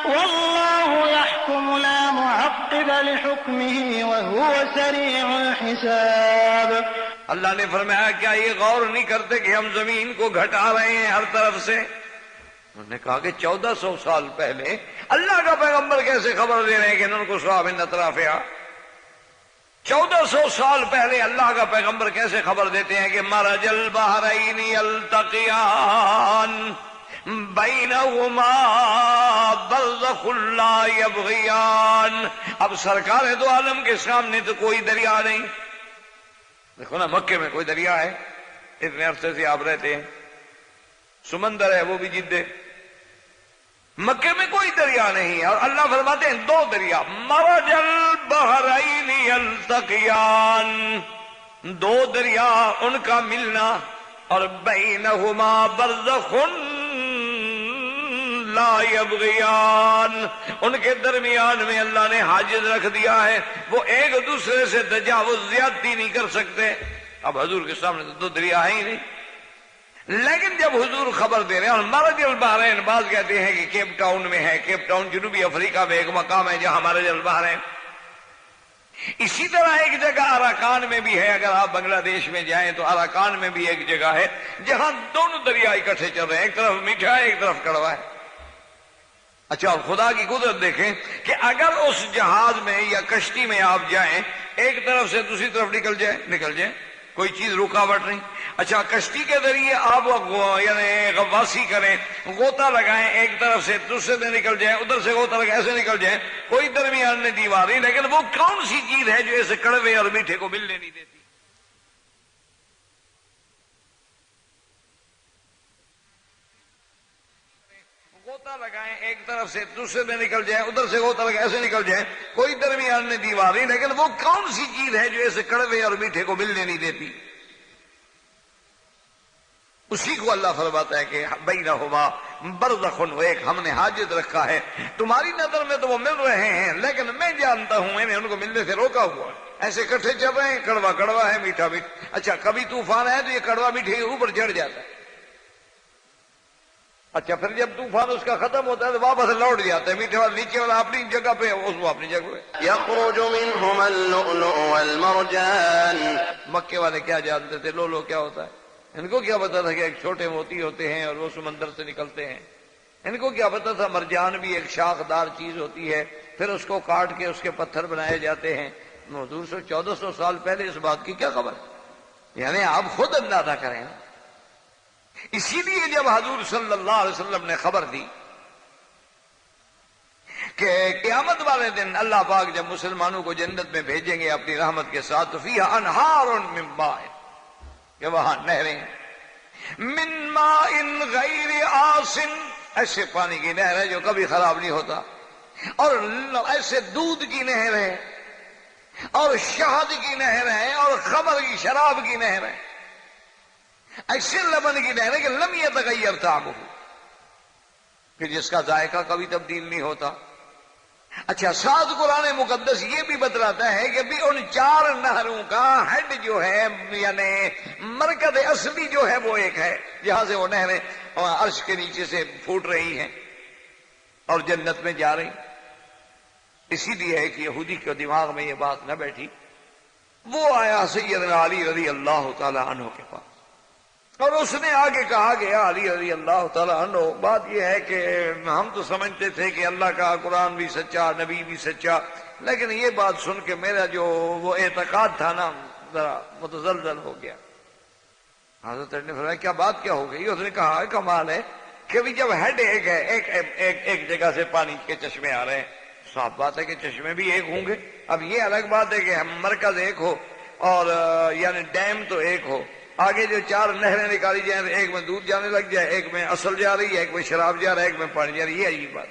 وَاللَّهُ يَحْكُمُ لَا مُعَقِّبَ لِحُكْمِهِ وَهُوَ سَرِيعُ الْحِسَابِ۔ اللہ نے فرمایا کیا یہ غور نہیں کرتے کہ ہم زمین کو گھٹا رہے ہیں ہر طرف سے؟ انہوں نے کہا کہ 1400 سال پہلے اللہ کا پیغمبر کیسے خبر دے رہے ہیں کہ ننقصها من أطرافها؟ 1400 سال پہلے اللہ کا پیغمبر کیسے خبر دیتے ہیں کہ مرج البحرین یلتقیان بینہما برزخ لا یبغیان۔ اب سرکار دو عالم کے سامنے تو کوئی دریا نہیں، دیکھو نا مکے میں کوئی دریا ہے؟ اتنے عرصے سے آپ رہتے ہیں، سمندر ہے وہ بھی جدے، مکے میں کوئی دریا نہیں ہے، اور اللہ فرماتے ہیں دو دریا، مرج البحرین یلتقیان، دو دریا ان کا ملنا، اور بینہما برزخ لا یبغیان، ان کے درمیان میں اللہ نے حاجز رکھ دیا ہے، وہ ایک دوسرے سے تجاوز زیادتی نہیں کر سکتے۔ اب حضور کے سامنے تو دو دریا ہے ہی نہیں، لیکن جب حضور خبر دے رہے ہیں، اور مرج البحرین بعض کہتے ہیں کہ کیپ ٹاؤن میں ہے، کیپ ٹاؤن جنوبی افریقہ میں ایک مقام ہے جہاں مرج البحرین، اسی طرح ایک جگہ اراکان میں بھی ہے، اگر آپ بنگلہ دیش میں جائیں تو اراکان میں بھی ایک جگہ ہے جہاں دونوں دریا اکٹھے چل رہے ہیں، ایک طرف میٹھا ہے ایک طرف کڑوا ہے۔ اچھا، اور خدا کی قدرت دیکھیں کہ اگر اس جہاز میں یا کشتی میں آپ جائیں، ایک طرف سے دوسری طرف نکل جائیں، کوئی چیز رکاوٹ نہیں۔ اچھا، کشتی کے ذریعے آپ یعنی غواصی کریں، غوطہ لگائیں، ایک طرف سے دوسرے سے نکل جائیں، ادھر سے غوطہ لگائیں، ایسے نکل جائیں، کوئی درمیان میں دیوار نہیں، لیکن وہ کون سی چیز ہے جو اسے کڑوے اور میٹھے کو ملنے نہیں دیتی؟ غوطہ لگائیں، ایک طرف سے دوسرے میں نکل جائیں، ادھر سے غوطہ لگائیں، ایسے نکل جائیں، کوئی درمیان میں دیوار نہیں، لیکن وہ کون سی چیز ہے جو اسے کڑوے اور میٹھے کو ملنے نہیں دیتی؟ اسی کو اللہ فرماتا ہے کہ بینہما برزخ، وہ ایک ہم نے حاجز رکھا ہے، تمہاری نظر میں تو وہ مل رہے ہیں لیکن میں جانتا ہوں میں نے ان کو ملنے سے روکا ہوا ہے، ایسے کٹھے چل رہے ہیں، کڑوا کڑوا ہے میٹھا میٹھا۔ اچھا، کبھی طوفان ہے تو یہ کڑوا میٹھے کے اوپر چڑھ جاتا ہے، اچھا پھر جب طوفان اس کا ختم ہوتا ہے تو واپس لوٹ جاتا ہے، میٹھے والا نیچے والا اپنی جگہ پہ، اس کو اپنی جگہ پہ۔ يخرج منهما اللؤلؤ والمرجان۔ مکے والے کیا جانتے تھے لولو کیا ہوتا ہے؟ ان کو کیا پتا تھا کہ ایک چھوٹے موتی ہوتے ہیں اور وہ سمندر سے نکلتے ہیں؟ ان کو کیا پتا تھا مرجان بھی ایک شاخدار چیز ہوتی ہے، پھر اس کو کاٹ کے اس کے پتھر بنائے جاتے ہیں؟ حضور سے 1400 سال پہلے اس بات کی کیا خبر؟ یعنی آپ خود اندازہ کریں۔ اسی لیے جب حضور صلی اللہ علیہ وسلم نے خبر دی کہ قیامت والے دن اللہ پاک جب مسلمانوں کو جنت میں بھیجیں گے اپنی رحمت کے ساتھ، تو فیہا انہار من ماء، کہ وہاں نہریں من ماء غیر آسن، ایسے پانی کی نہر ہے جو کبھی خراب نہیں ہوتا، اور ایسے دودھ کی نہر ہے، اور شہد کی نہر ہے، اور خمر کی شراب کی نہر ہے، ایسے لبن کی نہر ہے کہ لم یتغیر طعمہ، کہ جس کا ذائقہ کبھی تبدیل نہیں ہوتا۔ اچھا، ساتھ قرآن مقدس یہ بھی بتلاتا ہے کہ بھی ان 4 نہروں کا ہیڈ جو ہے یعنی مرکز اصلی جو ہے وہ ایک ہے، جہاں سے وہ نہریں عرش کے نیچے سے پھوٹ رہی ہیں اور جنت میں جا رہی۔ اسی لیے ہے کہ یہودی کے دماغ میں یہ بات نہ بیٹھی، وہ آیا سیدنا علی رضی اللہ تعالی عنہ کے پاس، اور اس نے آگے کہا کہ علی رضی اللہ تعالیٰ عنہ، بات یہ ہے کہ ہم تو سمجھتے تھے کہ اللہ کا قرآن بھی سچا، نبی بھی سچا، لیکن یہ بات سن کے میرا جو وہ اعتقاد تھا نا ذرا متزلزل ہو گیا۔ حضرت نے فرمایا کیا بات کیا ہو گئی؟ اس نے کہا کمال ہے کہ بھی جب ہیڈ ایک ہے، ایک جگہ سے پانی کے چشمے آ رہے ہیں، صاف بات ہے کہ چشمے بھی ایک ہوں گے۔ اب یہ الگ بات ہے کہ مرکز ایک ہو اور یعنی ڈیم تو ایک ہو، آگے جو 4 نہریں نکالی جائیں تو ایک میں دودھ جانے لگ جائے، ایک میں اصل جا رہی ہے، ایک میں شراب جا رہا ہے، ایک میں پانی جا رہی ہے، یہ بات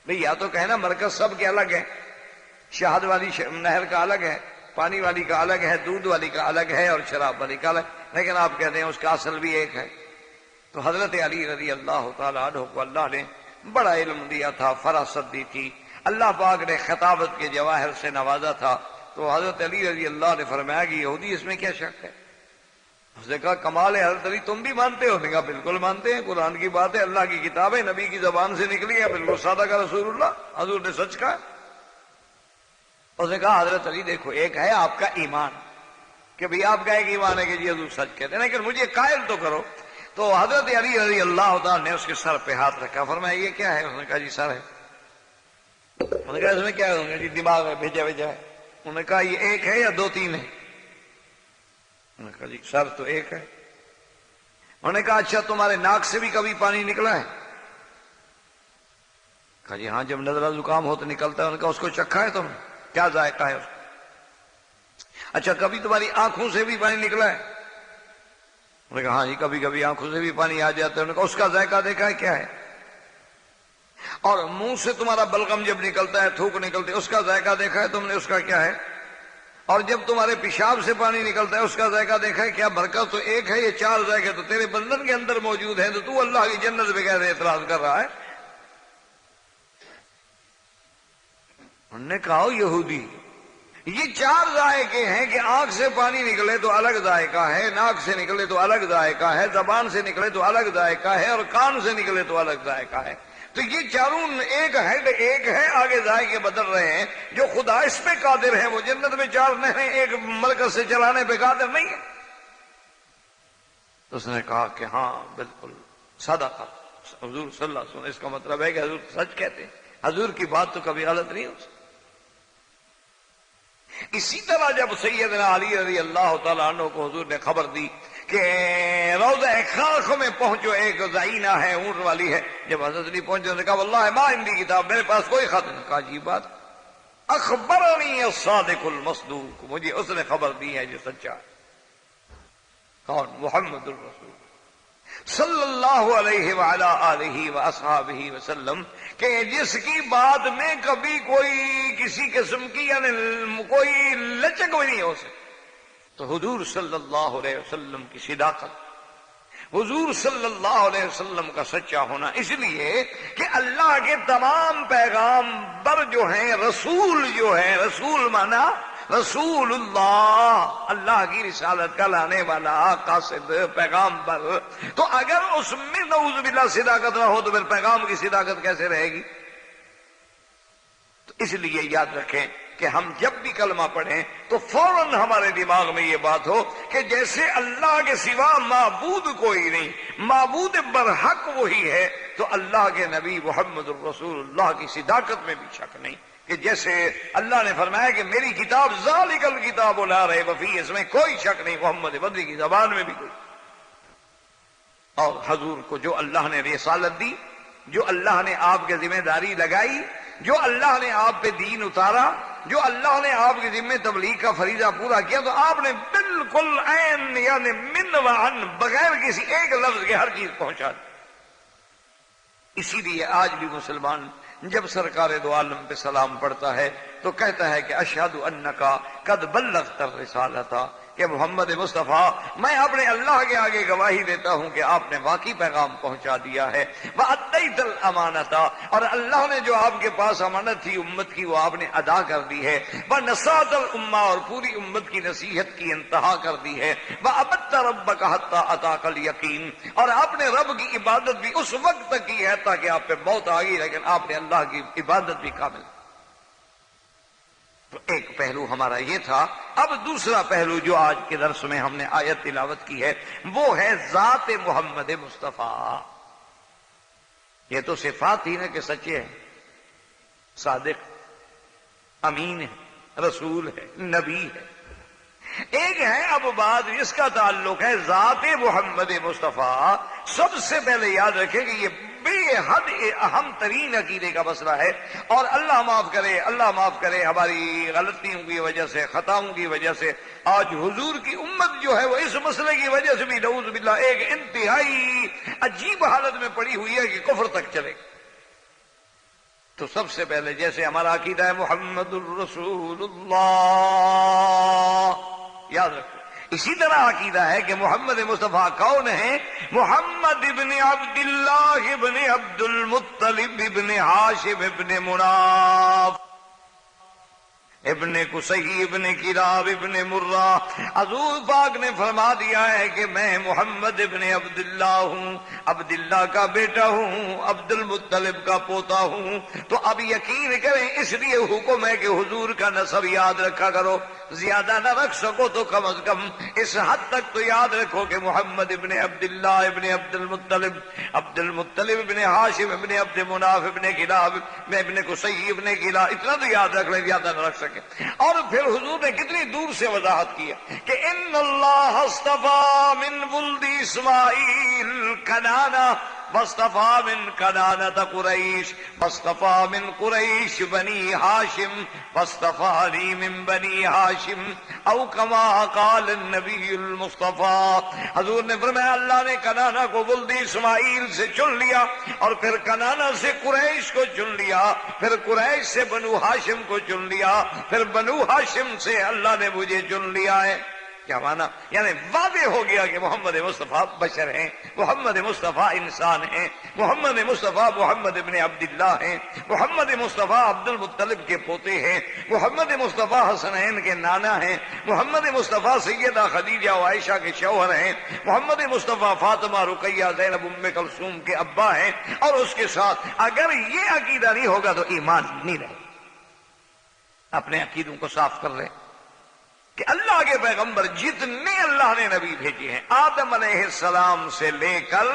بھئی یا تو کہنا مرکز سب کے الگ ہے، شہد والی نہر کا الگ ہے، پانی والی کا الگ ہے، دودھ والی کا الگ ہے، اور شراب والی کا الگ، لیکن آپ کہتے ہیں اس کا اصل بھی ایک ہے۔ تو حضرت علی رضی اللہ تعالیٰ عنہ کو اللہ نے بڑا علم دیا تھا، فراست دی تھی، اللہ پاک نے خطابت کے جواہر سے نوازا تھا، تو حضرت علی رضی اللہ نے فرمایا کہ یہودی اس میں کیا شک ہے؟ اس نے کہا کمال ہے حضرت علی، تم بھی مانتے ہو؟ نے کہا بالکل مانتے ہیں، قرآن کی بات ہے، اللہ کی کتاب ہے، نبی کی زبان سے نکلی ہے، بالکل صادق رسول اللہ، حضور نے سچ کہا۔ اس نے کہا حضرت علی دیکھو، ایک ہے آپ کا ایمان کہ بھئی آپ کا ایک ایمان ہے کہ جی حضور سچ کہتے ہیں، لیکن مجھے قائل تو کرو۔ تو حضرت علی رضی اللہ تعالیٰ نے اس کے سر پہ ہاتھ رکھا، فرمایا یہ کیا ہے؟ اس نے کہا جی سر ہے۔ انہوں نے کہا اس میں کیا ہے؟ جی دماغ ہے، بھیجا ہے۔ انہوں نے کہا یہ ایک ہے یا 2-3 ہے؟ انہوں نے کہا جی سر تو ایک ہے۔ انہوں نے کہا اچھا تمہارے ناک سے بھی کبھی پانی نکلا ہے؟ کہا جی ہاں، جب نزلہ زکام ہو تو نکلتا ہے۔ انہوں نے کہا اس کو چکھا ہے تم نے؟ کیا ذائقہ ہے اس کا؟ اچھا کبھی تمہاری آنکھوں سے بھی پانی نکلا ہے؟ انہوں نے کہا ہاں جی کبھی کبھی آنکھوں سے بھی پانی آ جاتا ہے۔ انہوں نے کہا اس کا ذائقہ دیکھا ہے کیا ہے؟ اور منہ سے تمہارا بلغم جب نکلتا ہے، تھوک نکلتی ہے، اس کا ذائقہ دیکھا ہے تم نے؟ اس کا کیا ہے؟ اور جب تمہارے پیشاب سے پانی نکلتا ہے اس کا ذائقہ دیکھا ہے کیا؟ برکت تو ایک ہے، یہ 4 ذائقے تو تیرے بدن کے اندر موجود ہیں، تو اللہ کی جنت پہ کیسے اعتراض کر رہا ہے؟ انہوں نے کہا یہودی، یہ 4 ذائقے ہیں کہ آنکھ سے پانی نکلے تو الگ ذائقہ ہے، ناک سے نکلے تو الگ ذائقہ ہے، زبان سے نکلے تو الگ ذائقہ ہے، اور کان سے نکلے تو الگ ذائقہ ہے۔ تو یہ چاروں ایک ہیڈ ایک ہے، آگے ذائقے بدل رہے ہیں۔ جو خدا اس پہ قادر ہے وہ جنت میں 4 نہریں ایک مرکز سے چلانے پہ قادر نہیں ہے۔ اس نے کہا کہ ہاں بالکل صدق حضور صلی اللہ علیہ وسلم، اس کا مطلب ہے کہ حضور سچ کہتے ہیں، حضور کی بات تو کبھی غلط نہیں ہو سکتی۔ اسی طرح جب سیدنا علی رضی اللہ تعالیٰ عنہ کو حضور نے خبر دی کہ روضہ خاخ میں پہنچو، ایک زعینہ ہے اونٹ والی ہے، جب حضرت علی پہنچے انہوں نے کہا واللہ ما عندی کتاب، میرے پاس کوئی خط نہیں۔ کہا عجیب بات، اخبرنی الصادق المصدوق، مجھے اس نے خبر دی ہے جو سچا ہے۔ کون؟ محمد الرسول صلی اللہ علیہ وعلی آلہ واصحابہ وسلم، کہ جس کی بات میں کبھی کوئی کسی قسم کی یعنی کوئی لچک بھی نہیں ہو سکتی۔ تو حضور صلی اللہ علیہ وسلم کی صداقت، حضور صلی اللہ علیہ وسلم کا سچا ہونا، اس لیے کہ اللہ کے تمام پیغام بر جو ہیں، رسول جو ہے، رسول مانا رسول اللہ، اللہ کی رسالت کا لانے والا قاصد پیغام بر، تو اگر اس میں نعوذ باللہ صداقت نہ ہو تو پھر پیغام کی صداقت کیسے رہے گی؟ تو اس لیے یاد رکھیں کہ ہم جب بھی کلمہ پڑھیں تو فوراً ہمارے دماغ میں یہ بات ہو کہ جیسے اللہ کے سوا معبود کوئی نہیں، معبود برحق وہی ہے، تو اللہ کے نبی محمد الرسول اللہ کی صداقت میں بھی شک نہیں، کہ جیسے اللہ نے فرمایا کہ میری کتاب ذالک الکتاب لا ریب فیہ، اس میں کوئی شک نہیں، محمد بدری کی زبان میں بھی کوئی۔ اور حضور کو جو اللہ نے رسالت دی، جو اللہ نے آپ کے ذمہ داری لگائی، جو اللہ نے آپ پہ دین اتارا، جو اللہ نے آپ کے ذمہ تبلیغ کا فریضہ پورا کیا، تو آپ نے بالکل عین یعنی من و عن، بغیر کسی ایک لفظ کے ہر چیز پہنچا دی۔ اسی لیے آج بھی مسلمان جب سرکار دو عالم پہ سلام پڑھتا ہے تو کہتا ہے کہ اشہد انکا قد بلغت الرسالۃ، کہ محمد مصطفیٰ میں اپنے اللہ کے آگے گواہی دیتا ہوں کہ آپ نے واقعی پیغام پہنچا دیا ہے، وَأَدَّيْتَ الْأَمَانَةَ، اور اللہ نے جو آپ کے پاس امانت تھی امت کی وہ آپ نے ادا کر دی ہے، وَنَصَحْتَ الْأُمَّةَ، اور پوری امت کی نصیحت کی انتہا کر دی ہے، وَعَبَدتَ رَبَّكَ حَتَّىٰ أَتَاكَ الْيَقِينُ، اور آپ نے رب کی عبادت بھی اس وقت تک کی ہے تاکہ آپ پہ موت آ گئی، لیکن آپ نے اللہ کی عبادت بھی کامل۔ تو ایک پہلو ہمارا یہ تھا۔ اب دوسرا پہلو جو آج کے درس میں ہم نے آیت تلاوت کی ہے وہ ہے ذات محمد مصطفیٰ۔ یہ تو صفات ہی نا کہ سچے ہیں، صادق، امین ہے، رسول ہے، نبی ہے۔ ایک ہے اب بات جس کا تعلق ہے ذات محمد مصطفیٰ۔ سب سے پہلے یاد رکھیں کہ یہ بے حد اہم ترین عقیدے کا مسئلہ ہے، اور اللہ معاف کرے ہماری غلطیوں کی وجہ سے، خطاؤں کی وجہ سے آج حضور کی امت جو ہے وہ اس مسئلے کی وجہ سے بھی نعوذ باللہ ایک انتہائی عجیب حالت میں پڑی ہوئی ہے کہ کفر تک چلے۔ تو سب سے پہلے جیسے ہمارا عقیدہ ہے محمد الرسول اللہ، یاد رکھو، اسی طرح عقیدہ ہے کہ محمد مصطفیٰ کون ہے؟ محمد ابن عبداللہ ابن عبد المطلب ابن ہاشم ابن مناف ابن قصی ابن کلاب ابن مرہ۔ حضور پاک نے فرما دیا ہے کہ میں محمد ابن عبداللہ ہوں، عبداللہ کا بیٹا ہوں، عبد المطلب کا پوتا ہوں۔ تو اب یقین کریں، اس لیے حکم ہے کہ حضور کا نسب یاد رکھا کرو، زیادہ نہ رکھ سکو تو کم از کم اس حد تک تو یاد رکھو کہ محمد ابن عبداللہ ابن عبد المطلب ابن ہاشم ابن عبد مناف ابن کلاب ابن قصی ابن کلاب، اتنا تو یاد رکھ لیں، زیادہ نہ رکھ سکے۔ اور پھر حضور نے کتنی دور سے وضاحت کیا کہ ان اللہ اصطفیٰ من ولد اسماعیل کنانہ واصطفیٰ من کنانہ قریش واصطفیٰ من قریش بنی ہاشم واصطفانی من بنی ہاشم او کما قال النبی المصطفیٰ۔ حضور نے فرمایا اللہ نے کنانہ کو ولد اسماعیل سے چن لیا، اور پھر کنانہ سے قریش کو چن لیا، پھر قریش سے بنو ہاشم کو چن لیا، پھر بنو ہاشم سے اللہ نے مجھے چن لیا ہے۔ کیا مانا؟ یعنی واضح ہو گیا کہ محمد مصطفیٰ بشر ہیں، محمد مصطفیٰ انسان ہیں، محمد مصطفیٰ محمد ابن عبداللہ ہیں، محمد مصطفیٰ عبد المطلب کے پوتے ہیں، محمد مصطفیٰ حسنین کے نانا ہیں، محمد مصطفیٰ سیدہ خدیجہ و عائشہ کے شوہر ہیں، محمد مصطفیٰ فاطمہ رقیہ زینب ام کلثوم کے ابا ہیں، اور اس کے ساتھ اگر یہ عقیدہ نہیں ہوگا تو ایمان نہیں رہے۔ اپنے عقیدوں کو صاف کر لیں کہ اللہ کے پیغمبر جتنے اللہ نے نبی بھیجے ہیں، آدم علیہ السلام سے لے کر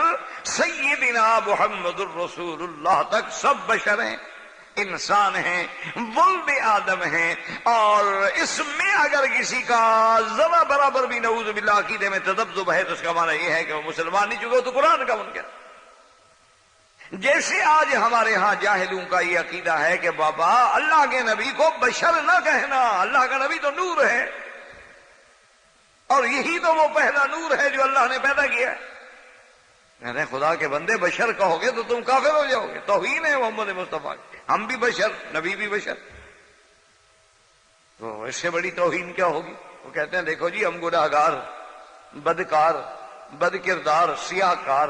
سیدنا محمد الرسول اللہ تک سب بشر ہیں، انسان ہیں، ولد آدم ہیں، اور اس میں اگر کسی کا ذرا برابر بھی نعوذ باللہ عقیدے میں تذبذب ہے تو اس کا معنی یہ ہے کہ وہ مسلمان نہیں، چکے تو قرآن کا منکر۔ جیسے آج ہمارے ہاں جاہلوں کا یہ عقیدہ ہے کہ بابا اللہ کے نبی کو بشر نہ کہنا، اللہ کا نبی تو نور ہے، اور یہی تو وہ پہلا نور ہے جو اللہ نے پیدا کیا ہے۔ میرے خدا کے بندے بشر کہو گے تو تم کافر ہو جاؤ گے، توہین ہے محمد مصطفیٰ کی۔ ہم بھی بشر، نبی بھی بشر، تو اس سے بڑی توہین کیا ہوگی؟ وہ کہتے ہیں دیکھو جی ہم گناہگار، بدکار، بد کردار، سیاہ کار،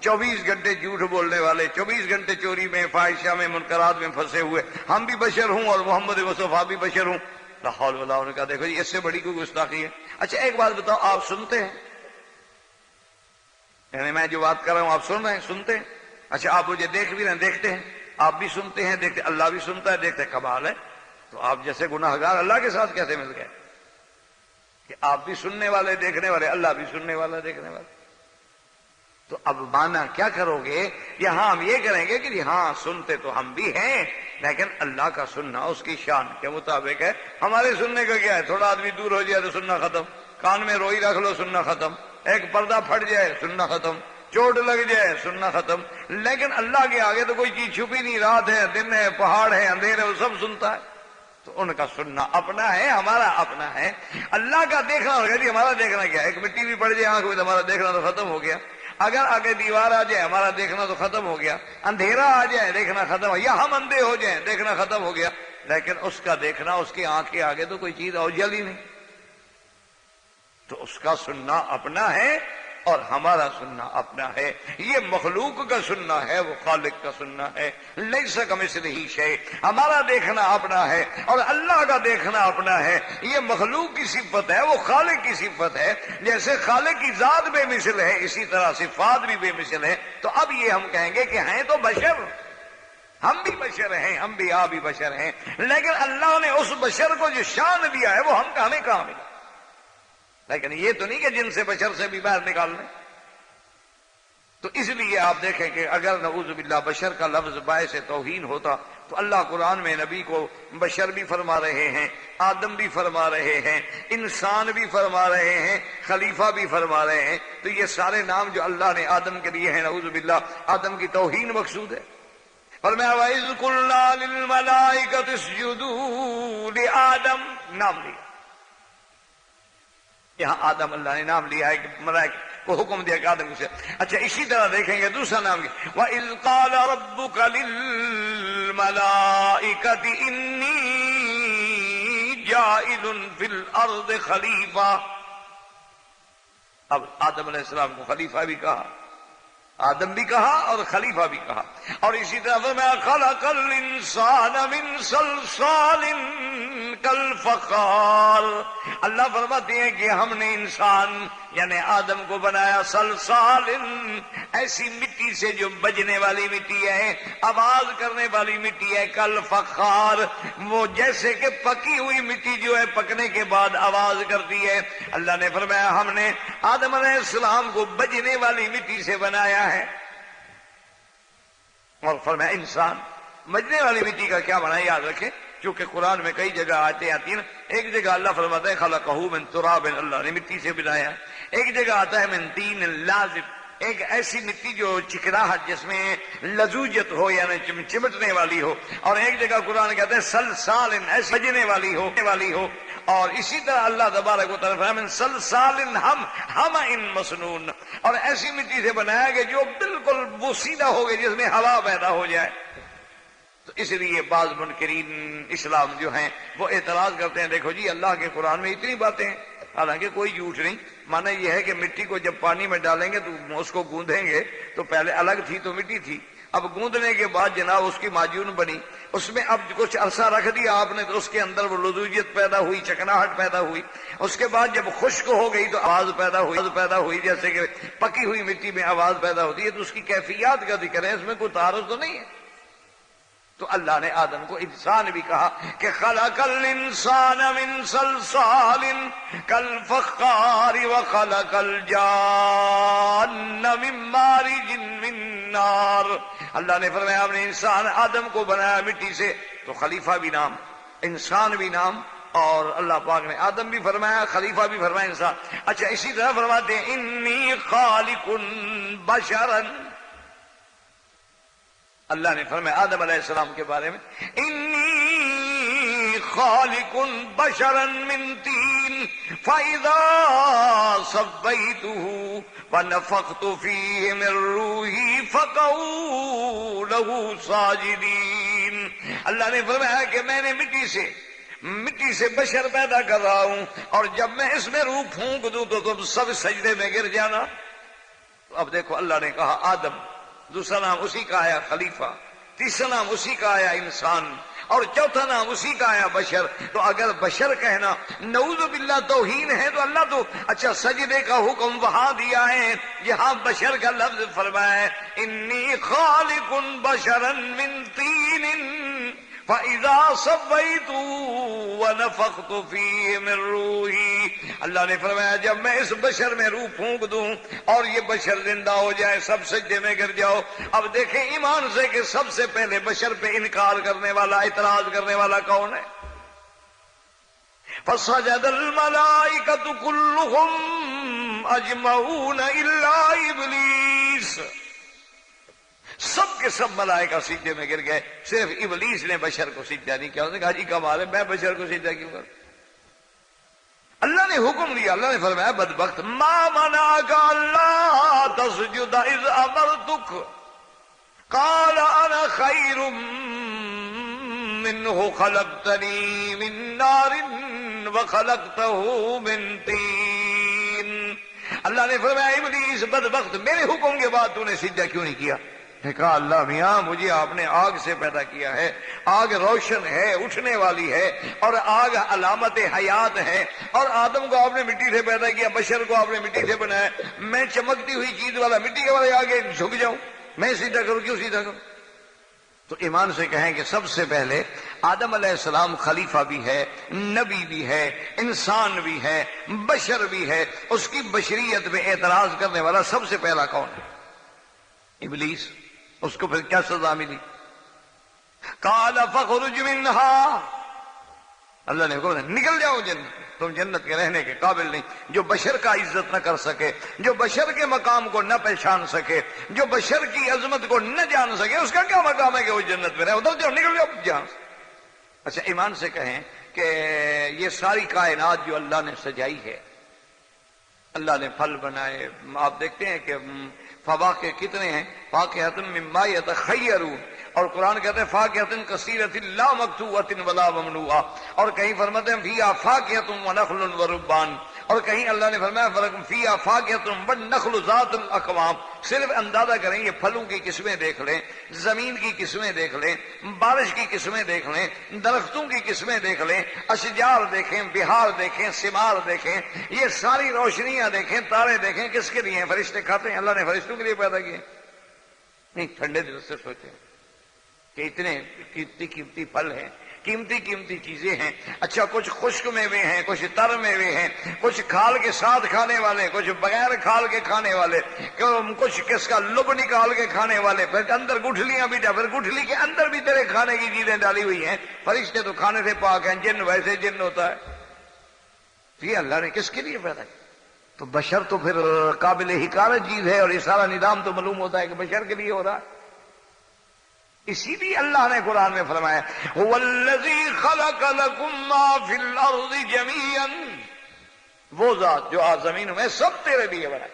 24 گھنٹے جھوٹ بولنے والے، 24 گھنٹے چوری میں، فاحشہ میں، منکرات میں پھنسے ہوئے، ہم بھی بشر ہوں اور محمد مصطفیٰ بھی بشر ہوں۔ لا حول ولا قوت۔ نے کہا دیکھو جی اس سے بڑی کوئی گستاخی ہے؟ اچھا ایک بات بتاؤ، آپ سنتے ہیں؟ یعنی میں جو بات کر رہا ہوں آپ سن رہے ہیں، سنتے ہیں؟ اچھا آپ مجھے دیکھ بھی رہے ہیں، دیکھتے ہیں؟ آپ بھی سنتے ہیں، دیکھتے، اللہ بھی سنتا ہے، دیکھتے، کمال ہے۔ تو آپ جیسے گناہگار اللہ کے ساتھ کیسے مل گئے کہ آپ بھی سننے والے، دیکھنے والے، اللہ بھی سننے والا، دیکھنے والے؟ تو اب مانا کیا کرو گے؟ یہاں ہم یہ کریں گے کہ جی ہاں سنتے تو ہم بھی ہیں، لیکن اللہ کا سننا اس کی شان کے مطابق ہے۔ ہمارے سننے کا کیا ہے؟ تھوڑا آدمی دور ہو جائے تو سننا ختم، کان میں روئی رکھ لو سننا ختم، ایک پردہ پھٹ جائے سننا ختم، چوٹ لگ جائے سننا ختم۔ لیکن اللہ کے آگے تو کوئی چیز چھپی نہیں، رات ہے، دن ہے، پہاڑ ہے، اندھیر ہے، وہ سب سنتا ہے۔ تو ان کا سننا اپنا ہے، ہمارا اپنا ہے۔ اللہ کا دیکھنا ہوگا جی ہمارا دیکھنا کیا ہے؟ ایک مٹی بھی پڑ جائے آنکھ میں تو ہمارا دیکھنا تو ختم ہو گیا، اگر آگے دیوار آ جائے ہمارا دیکھنا تو ختم ہو گیا، اندھیرا آ جائے دیکھنا ختم ہو گیا، ہم اندھے ہو جائیں دیکھنا ختم ہو گیا۔ لیکن اس کا دیکھنا، اس کی آنکھ کے آگے تو کوئی چیز اوجل ہی نہیں۔ تو اس کا سننا اپنا ہے اور ہمارا سننا اپنا ہے۔ یہ مخلوق کا سننا ہے، وہ خالق کا سننا ہے۔ لیس کمثلہ شیء، ہمارا دیکھنا اپنا ہے اور اللہ کا دیکھنا اپنا ہے۔ یہ مخلوق کی صفت ہے، وہ خالق کی صفت ہے۔ جیسے خالق کی ذات بے مثل ہے، اسی طرح صفات بھی بے مثل ہے۔ تو اب یہ ہم کہیں گے کہ ہیں تو بشر، ہم بھی بشر ہیں، ہم بھی آپ بھی بشر ہیں، لیکن اللہ نے اس بشر کو جو شان دیا ہے وہ ہمیں کہاں ملا؟ لیکن یہ تو نہیں کہ جن سے بشر سے بھی باہر نکالنے۔ تو اس لیے آپ دیکھیں کہ اگر نعوذ باللہ بشر کا لفظ باعث توہین ہوتا تو اللہ قرآن میں نبی کو بشر بھی فرما رہے ہیں، آدم بھی فرما رہے ہیں، انسان بھی فرما رہے ہیں، خلیفہ بھی فرما رہے ہیں۔ تو یہ سارے نام جو اللہ نے آدم کے لیے ہیں، نعوذ باللہ آدم کی توہین مقصود ہے۔ فرمایا وَإِذْ قُلْنَا لِلْمَلَائِكَةِ اسْجُدُوا لِآدَمَ، نام لیا یہاں آدم، اللہ نے نام لیا ہے کہ ملائکہ کو حکم دیا کہ آدم سے۔ اچھا اسی طرح دیکھیں گے دوسرا نام کیا، وَإِذْ قَالَ رَبُّكَ لِلْمَلَائِكَةِ إِنِّي جَاعِلٌ فِي الْأَرْضِ خَلِيفَةً۔ اب آدم علیہ السلام کو خلیفہ بھی کہا، آدم بھی کہا اور خلیفہ بھی کہا۔ اور اسی طرح فرمایا خلق الانسان من صلصال کالفخار، اللہ فرماتے ہیں کہ ہم نے انسان یعنی آدم کو بنایا صلصال، ایسی مٹی سے جو بجنے والی مٹی ہے، آواز کرنے والی مٹی ہے، کالفخار، وہ جیسے کہ پکی ہوئی مٹی جو ہے پکنے کے بعد آواز کرتی ہے۔ اللہ نے فرمایا ہم نے آدم علیہ السلام کو بجنے والی مٹی سے بنایا ہے۔ اور فرمایا انسان، بجنے والی مٹی کا کیا بنا یاد رکھیں، چونکہ قرآن میں کئی جگہ آتے آتی ہیں نا، ایک جگہ اللہ فرماتا ہے خلقہ من تراب، اللہ نے مٹی سے بنایا، ایک جگہ آتا ہے من طین لازب، ایک ایسی مٹی جو چکناہٹ جس میں لزوجت ہو یعنی چمٹنے والی ہو، اور ایک جگہ قرآن کہتا ہے صلصال، ایسی بجنے والی ہو۔ اور اسی طرح اللہ تبارک و تعالیٰ من صلصال حمأ مسنون، اور ایسی مٹی سے بنایا کہ جو بالکل بوسیدہ ہو گئی، جس میں ہوا پیدا ہو جائے۔ تو اس لیے بعض منکرین اسلام جو ہیں وہ اعتراض کرتے ہیں، دیکھو جی اللہ کے قرآن میں اتنی باتیں ہیں، حالانکہ کوئی جھوٹ نہیں، مانا یہ ہے کہ مٹی کو جب پانی میں ڈالیں گے تو اس کو گوندیں گے تو پہلے الگ تھی تو مٹی تھی، اب گوندنے کے بعد جناب اس کی معجون بنی، اس میں اب کچھ عرصہ رکھ دیا آپ نے تو اس کے اندر وہ لزوجیت پیدا ہوئی، چکناہٹ پیدا ہوئی، اس کے بعد جب خشک ہو گئی تو آواز پیدا ہوئی جیسے کہ پکی ہوئی مٹی میں آواز پیدا ہوتی ہے، تو اس کی کیفیات کا ذکر ہے، اس میں کوئی تعارض تو نہیں ہے۔ تو اللہ نے آدم کو انسان بھی کہا کہ خلق الانسان من صلصال کالفخار وخلق الجان من مارج من نار۔ اللہ نے فرمایا ہم نے انسان آدم کو بنایا مٹی سے، تو خلیفہ بھی نام، انسان بھی نام، اور اللہ پاک نے آدم بھی فرمایا، خلیفہ بھی فرمایا، انسان۔ اچھا اسی طرح فرماتے ہیں انی خالق بشرا، اللہ نے فرمایا آدم علیہ السلام کے بارے میں انی خالق بشرا من طین فاذا سویته ونفخت فیہ من روحی فقعوا له ساجدین۔ اللہ نے فرمایا کہ میں نے مٹی سے بشر پیدا کر رہا ہوں، اور جب میں اس میں روح پھونک دوں تو تم سب سجدے میں گر جانا۔ تو اب دیکھو اللہ نے کہا آدم، دوسرا نام اسی کا آیا خلیفہ، تیسرا نام اسی کا آیا انسان، اور چوتھا نام اسی کا آیا بشر۔ تو اگر بشر کہنا نعوذ باللہ توہین ہے تو اللہ تو اچھا سجدے کا حکم وہاں دیا ہے، یہاں بشر کا لفظ فرمایا ہے انی خالق بشرا من طین فَإِذَا سَوَّيْتُهُ وَنَفَخْتُ فِيهِ مِن رُّوحِي۔ اللہ نے فرمایا جب میں اس بشر میں روح پھونک دوں اور یہ بشر زندہ ہو جائے، سب سجدے میں گر جاؤ۔ اب دیکھیں ایمان سے کہ سب سے پہلے بشر پہ انکار کرنے والا، اعتراض کرنے والا کون ہے؟ فَسَجَدَ الْمَلَائِكَةُ كُلُّهُمْ أَجْمَعُونَ إِلَّا إِبْلِيسَ۔ سب کے سب ملائکہ سجدے میں گر گئے، صرف ابلیس نے بشر کو سجدہ نہیں کیا۔ اس نے کہا جی کمال ہے، میں بشر کو سجدہ کیوں کروں؟ اللہ نے حکم دیا، اللہ نے فرمایا بدبخت ما منعک الا تسجد اذ امرتک قال انا خیر منہ خلقتنی من نار وخلقته من طین۔ اللہ نے فرمایا ابلیس بدبخت، میرے حکم کے بعد تو نے سجدہ کیوں نہیں کیا؟ نے کہا اللہ میاں مجھے آپ نے آگ سے پیدا کیا ہے، آگ روشن ہے، اٹھنے والی ہے، اور آگ علامت حیات ہے، اور آدم کو آپ نے مٹی سے پیدا کیا، بشر کو آپ نے مٹی سے بنایا، میں چمکتی ہوئی چیز والا مٹی کے والے آگے جھک جاؤں، میں سیدھا کروں؟ کیوں سیدھا کروں؟ تو ایمان سے کہیں کہ سب سے پہلے آدم علیہ السلام خلیفہ بھی ہے، نبی بھی ہے، انسان بھی ہے، بشر بھی ہے، اس کی بشریت میں اعتراض کرنے والا سب سے پہلا کون ہے؟ ابلیس۔ اس کو پھر کیا سزا ملی؟ قال فاخرج منها، اللہ نے کہا نکل جاؤ جنت، تم جنت کے رہنے کے قابل نہیں۔ جو بشر کا عزت نہ کر سکے، جو بشر کے مقام کو نہ پہچان سکے، جو بشر کی عظمت کو نہ جان سکے، اس کا کیا مقام ہے کہ وہ جنت میں رہے؟ ادھر جاؤ، نکل جاؤ جہاں سے۔ اچھا ایمان سے کہیں کہ یہ ساری کائنات جو اللہ نے سجائی ہے، اللہ نے پھل بنائے، آپ دیکھتے ہیں کہ فواکہ کتنے ہیں، فاکہۃ مما یتخیرون، اور قرآن کہتے ہیں فاکہۃ کثیرۃ لا مقطوعۃ ولا ممنوعہ، اور کہیں فرماتے ہیں فیہا فاکہۃ ونخل وربان، اور کہیں اللہ نے فرمایا فیہا فاکہۃ والنخل ذات الاکمام۔ صرف اندازہ کریں، یہ پھلوں کی قسمیں دیکھ لیں، زمین کی قسمیں دیکھ لیں، بارش کی قسمیں دیکھ لیں، درختوں کی قسمیں دیکھ لیں، اشجار دیکھیں، بہار دیکھیں، ثمار دیکھیں، یہ ساری روشنیاں دیکھیں، تارے دیکھیں، کس کے لیے ہیں؟ فرشتے کھاتے ہیں، اللہ نے فرشتوں کے لیے پیدا کیے نہیں؟ ٹھنڈے دل سے سوچیں کہ اتنے قیمتی پھل ہیں، قیمتی چیزیں ہیں۔ اچھا کچھ خشک میوے ہیں، کچھ تر میوے ہیں، کچھ کھال کے ساتھ کھانے والے، کچھ بغیر کھال کے کھانے والے، کچھ کس کا لب نکال کے کھانے والے، پھر اندر گٹھلیاں بھی پھر گٹھلی کے اندر بھی تیرے کھانے کی چیزیں ڈالی ہوئی ہیں۔ فرشتے تو کھانے سے پاک ہیں، جن ویسے جن ہوتا ہے۔ یہ اللہ نے کس کے لیے پیدا کیا؟ تو بشر تو پھر قابل حکارت چیز ہے، اور یہ سارا نظام تو معلوم ہوتا ہے کہ بشر کے لیے ہو رہا ہے۔ اسی لیے اللہ نے قرآن میں فرمایا هو الذی خلق لکم ما فی الارض جمیعا، وہ ذات جو زمین میں سب تیرے لیے بنائے،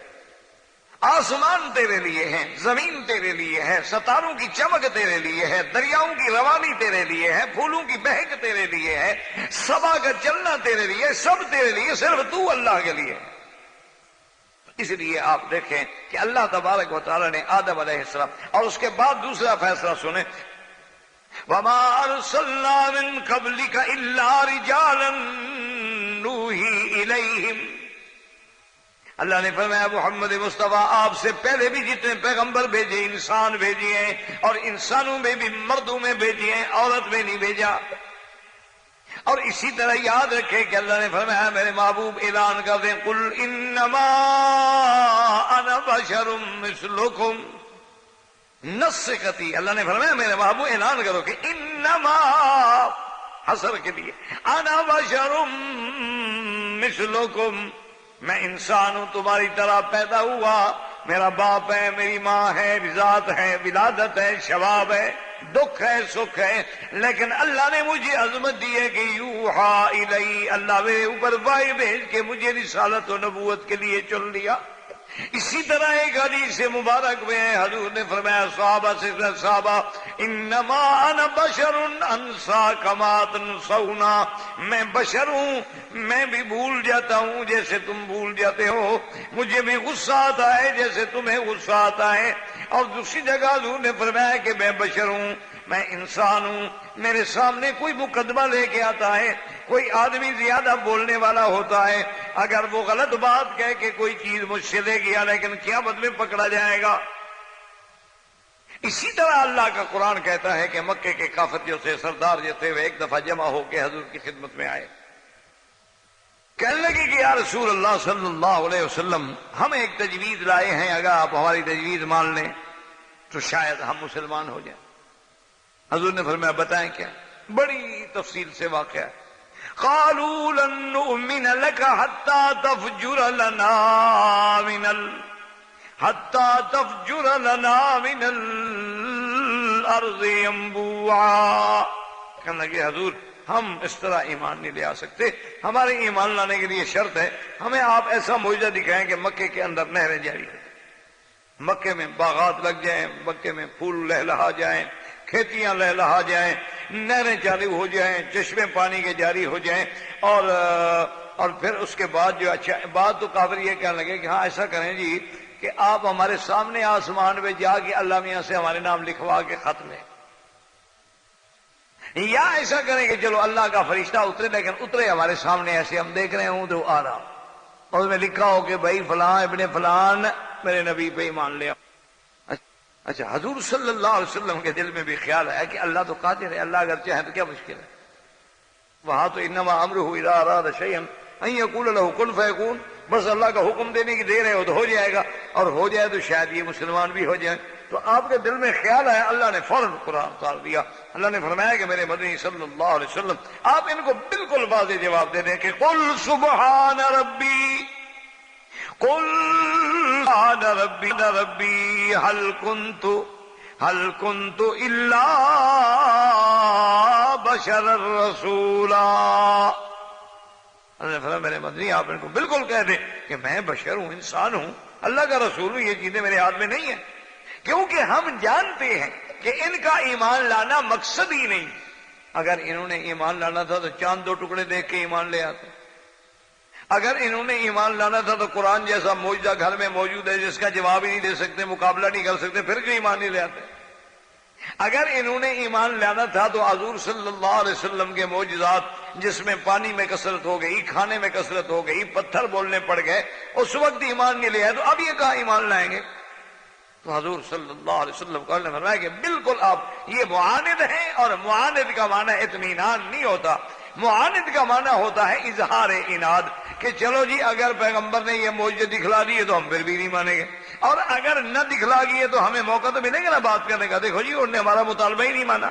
آسمان تیرے لیے ہے، زمین تیرے لیے ہے، ستاروں کی چمک تیرے لیے ہے، دریاؤں کی روانی تیرے لیے ہے، پھولوں کی بہک تیرے لیے ہے، صبا کا چلنا تیرے لیے، سب تیرے لیے، صرف تو اللہ کے لیے۔ اس لیے آپ دیکھیں کہ اللہ تبارک و تعالی نے آدم علیہ السلام، اور اس کے بعد دوسرا فیصلہ سنیں، وَمَا أَرْسَلْنَا مِن قَبْلِكَ إِلَّا رِجَالًا نُوحِي إِلَيْهِمْ۔ اللہ نے فرمایا محمد مصطفیٰ آپ سے پہلے بھی جتنے پیغمبر بھیجے انسان بھیجے ہیں، اور انسانوں میں بھی مردوں میں بھیجے ہیں، عورت میں نہیں بھیجا۔ اور اسی طرح یاد رکھیں کہ اللہ نے فرمایا میرے محبوب اعلان کر دیں قل انما انا بشر مثلکم، نصیحتی اللہ نے فرمایا میرے محبوب اعلان کرو کہ انما حسر کے لیے انا بشر مثلکم، میں انسان ہوں تمہاری طرح پیدا ہوا، میرا باپ ہے، میری ماں ہے، ذات ہے، ولادت ہے، شباب ہے، دکھ ہے، سکھ ہے، لیکن اللہ نے مجھے عظمت دی ہے کہ یوحا الی، اللہ میرے اوپر وحی بھیج کے مجھے رسالت و نبوت کے لیے چن لیا۔ اسی طرح ایک حدیث مبارک میں حضور نے فرمایا صحابہ سے صحابہ انما انا بشر انسا کما تنسون، میں بشر ہوں، میں بھی بھول جاتا ہوں جیسے تم بھول جاتے ہو، مجھے بھی غصہ آتا ہے جیسے تمہیں غصہ آتا ہے۔ اور دوسری جگہ حضور نے فرمایا کہ میں بشر ہوں، میں انسان ہوں، میرے سامنے کوئی مقدمہ لے کے آتا ہے، کوئی آدمی زیادہ بولنے والا ہوتا ہے، اگر وہ غلط بات کہہ کے کوئی چیز مجھ سے لے گیا لیکن قیامت میں پکڑا جائے گا۔ اسی طرح اللہ کا قرآن کہتا ہے کہ مکے کے کافر جو تھے، سردار جو تھے، وہ ایک دفعہ جمع ہو کے حضور کی خدمت میں آئے، کہنے لگے کہ یا رسول اللہ صلی اللہ علیہ وسلم ہم ایک تجویز لائے ہیں، اگر آپ ہماری تجویز مان لیں تو شاید ہم مسلمان ہو جائیں۔ حضور نے فرمایا بتائیں کیا؟ بڑی تفصیل سے واقعہ ہے۔ قالوا لن نؤمن لك حتى تفجر لنا من الارض ينبوعا، کہنے لگے حضور ہم اس طرح ایمان نہیں لے آ سکتے، ہمارے ایمان لانے کے لیے شرط ہے ہمیں آپ ایسا معجزہ دکھائیں کہ مکے کے اندر نہریں جاری ہو، مکے میں باغات لگ جائیں، مکے میں پھول لہلہا جائیں، کھیتیاں لہلہا جائیں، نہریں چالو ہو جائیں، چشمے پانی کے جاری ہو جائیں، اور پھر اس کے بعد جو اچھا بات تو کافر یہ کہنے لگے کہ ہاں ایسا کریں جی کہ آپ ہمارے سامنے آسمان میں جا کے اللہ میاں سے ہمارے نام لکھوا کے خط لیں، یا ایسا کریں کہ چلو اللہ کا فرشتہ اترے، لیکن اترے ہمارے سامنے ایسے ہم دیکھ رہے ہوں تو آ رہا، اور اس میں لکھا ہو کہ بھائی فلاں ابن فلان میرے نبی پہ ایمان لیا۔ اچھا حضور صلی اللہ علیہ وسلم کے دل میں بھی خیال آیا کہ اللہ تو قادر ہے، اللہ اگر چاہے تو کیا مشکل ہے، وہاں تو انما امرہ اذا اراد شیئا ان یقول له کن فیکون، بس اللہ کا حکم دینے کی دیر ہے وہ تو ہو جائے گا، اور ہو جائے تو شاید یہ مسلمان بھی ہو جائیں۔ تو آپ کے دل میں خیال آیا، اللہ نے فوراً قرآن اتار دیا۔ اللہ نے فرمایا کہ میرے مدنی صلی اللہ علیہ وسلم آپ ان کو بالکل واضح جواب دے دیں کہ قل سبحان ربی، قل سبحان ربی هل كنت الا بشرا رسولا۔ اللہ نے فرمایا میرے مدنی آپ ان کو بالکل کہہ دیں کہ میں بشر ہوں، انسان ہوں، اللہ کا رسول ہوں، یہ چیزیں میرے ہاتھ میں نہیں ہیں، کیونکہ ہم جانتے ہیں کہ ان کا ایمان لانا مقصد ہی نہیں۔ اگر انہوں نے ایمان لانا تھا تو چاند دو ٹکڑے دیکھ کے ایمان لے آتے، اگر انہوں نے ایمان لانا تھا تو قرآن جیسا معجزہ گھر میں موجود ہے جس کا جواب ہی نہیں دے سکتے، مقابلہ نہیں کر سکتے، پھر کیوں ایمان نہیں لے آتے؟ اگر انہوں نے ایمان لانا تھا تو حضور صلی اللہ علیہ وسلم کے معجزات جس میں پانی میں کثرت ہو گئی، کھانے میں کثرت ہو گئی، پتھر بولنے پڑ گئے، اس وقت ایمان نہیں لے آئے، تو اب یہ کہاں ایمان لائیں گے؟ تو حضور صلی اللہ علیہ وسلم کو نے فرمایا کہ بالکل آپ یہ معاند ہیں، اور معاند کا معنی اطمینان نہیں ہوتا، معاند کا معنی ہوتا ہے اظہار اناد، کہ چلو جی اگر پیغمبر نے یہ معجزے دکھلا دیے تو ہم پھر بھی نہیں مانیں گے، اور اگر نہ دکھلا دیے تو ہمیں موقع تو ملے گا نا بات کرنے کا، دیکھو جی انہوں نے ہمارا مطالبہ ہی نہیں مانا۔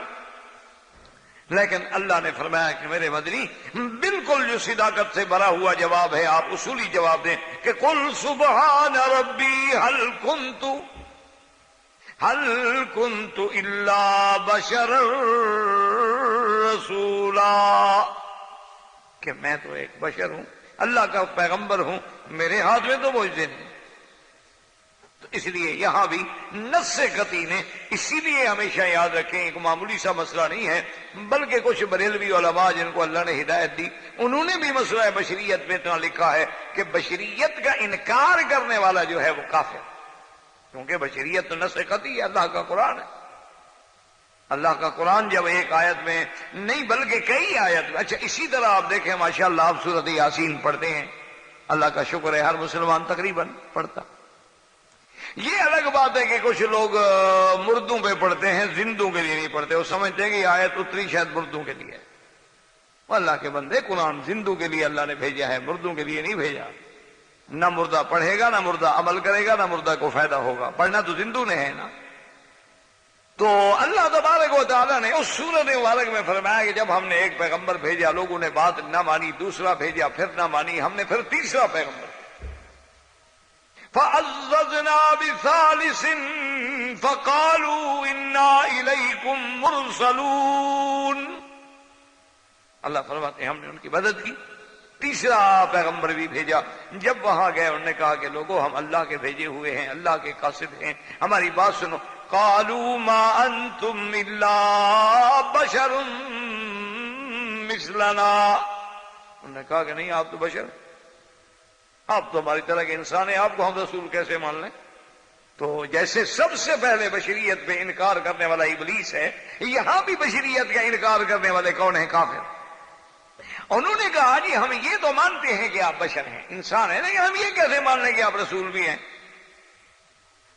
لیکن اللہ نے فرمایا کہ میرے مدنی بالکل جو صداقت سے بھرا ہوا جواب ہے آپ اصولی جواب دیں کہ قل سبحان ربی هل كنت الا بشر رسولا، کہ میں تو ایک بشر ہوں، اللہ کا پیغمبر ہوں، میرے ہاتھ میں تو معجزے نہیں۔ تو اس لیے یہاں بھی نص قطعی نے اسی لیے ہمیشہ یاد رکھیں ایک معمولی سا مسئلہ نہیں ہے، بلکہ کچھ بریلوی علماء جن کو اللہ نے ہدایت دی انہوں نے بھی مسئلہ بشریت میں اتنا لکھا ہے کہ بشریت کا انکار کرنے والا جو ہے وہ کافر، کیونکہ بشریت تو نص قطعی ہے، اللہ کا قرآن ہے۔ اللہ کا قرآن جب ایک آیت میں نہیں بلکہ کئی آیت میں، اچھا اسی طرح آپ دیکھیں ماشاءاللہ آپ سورۃ یاسین پڑھتے ہیں، اللہ کا شکر ہے ہر مسلمان تقریباً پڑھتا۔ یہ الگ بات ہے کہ کچھ لوگ مردوں پہ پڑھتے ہیں، زندوں کے لیے نہیں پڑھتے، وہ سمجھتے ہیں کہ یہ آیت اتری شاید مردوں کے لیے ہے۔ وہ اللہ کے بندے، قرآن زندوں کے لیے اللہ نے بھیجا ہے، مردوں کے لیے نہیں بھیجا۔ نہ مردہ پڑھے گا، نہ مردہ عمل کرے گا، نہ مردہ کو فائدہ ہوگا، پڑھنا تو زندوں نے ہے نا۔ تو اللہ تبارک و تعالیٰ نے اس سورۃ مبارک میں فرمایا کہ جب ہم نے ایک پیغمبر بھیجا لوگوں نے بات نہ مانی، دوسرا بھیجا پھر نہ مانی، ہم نے پھر تیسرا پیغمبر فَعَزَّزْنَا بِثَالِثٍ فَقَالُوا إِنَّا إِلَيْكُمْ مُرْسَلُونَ۔ اللہ فرماتے ہیں ہم نے ان کی مدد کی، تیسرا پیغمبر بھی بھیجا۔ جب وہاں گئے انہوں نے کہا کہ لوگوں ہم اللہ کے بھیجے ہوئے ہیں، اللہ کے قاصد ہیں، ہماری بات سنو۔ قالوا ما انتم الا بشر مثلنا، انہوں نے کہا کہ نہیں آپ تو بشر، آپ تو ہماری طرح کے انسان ہیں، آپ کو ہم رسول کیسے مان لیں؟ تو جیسے سب سے پہلے بشریت پہ انکار کرنے والا ابلیس ہے، یہاں بھی بشریت کا انکار کرنے والے کون ہیں؟ کافر۔ انہوں نے کہا جی ہم یہ تو مانتے ہیں کہ آپ بشر ہیں، انسان ہیں، لیکن ہم یہ کیسے مان لیں کہ آپ رسول بھی ہیں؟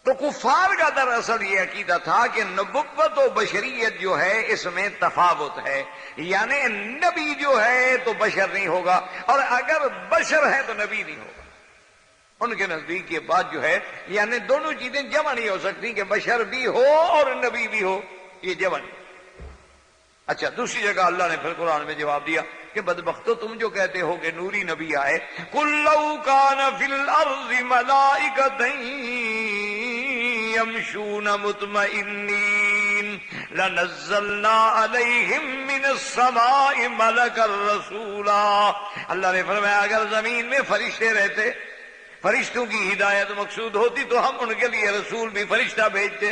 تو کفار کا دراصل یہ عقیدہ تھا کہ نبوت و بشریت جو ہے اس میں تفاوت ہے، یعنی نبی جو ہے تو بشر نہیں ہوگا، اور اگر بشر ہے تو نبی نہیں ہوگا۔ ان کے نزدیک یہ بات جو ہے یعنی دونوں چیزیں جمع نہیں ہو سکتی کہ بشر بھی ہو اور نبی بھی ہو، یہ جمع نہیں۔ اچھا دوسری جگہ اللہ نے پھر قرآن میں جواب دیا کہ بدبختو تم جو کہتے ہو کہ نوری نبی آئے، قُل لَّوْ كَانَ فِي الْأَرْضِ مَلَائِكَةٌ يَمْشُونَ مُطْمَئِنِّينَ لَنَزَّلْنَا عَلَيْهِم مِّنَ السَّمَاءِ مَلَكًا رَّسُولًا۔ اللہ نے فرمایا اگر زمین میں فرشتے رہتے، فرشتوں کی ہدایت مقصود ہوتی تو ہم ان کے لیے رسول بھی فرشتہ بھیجتے،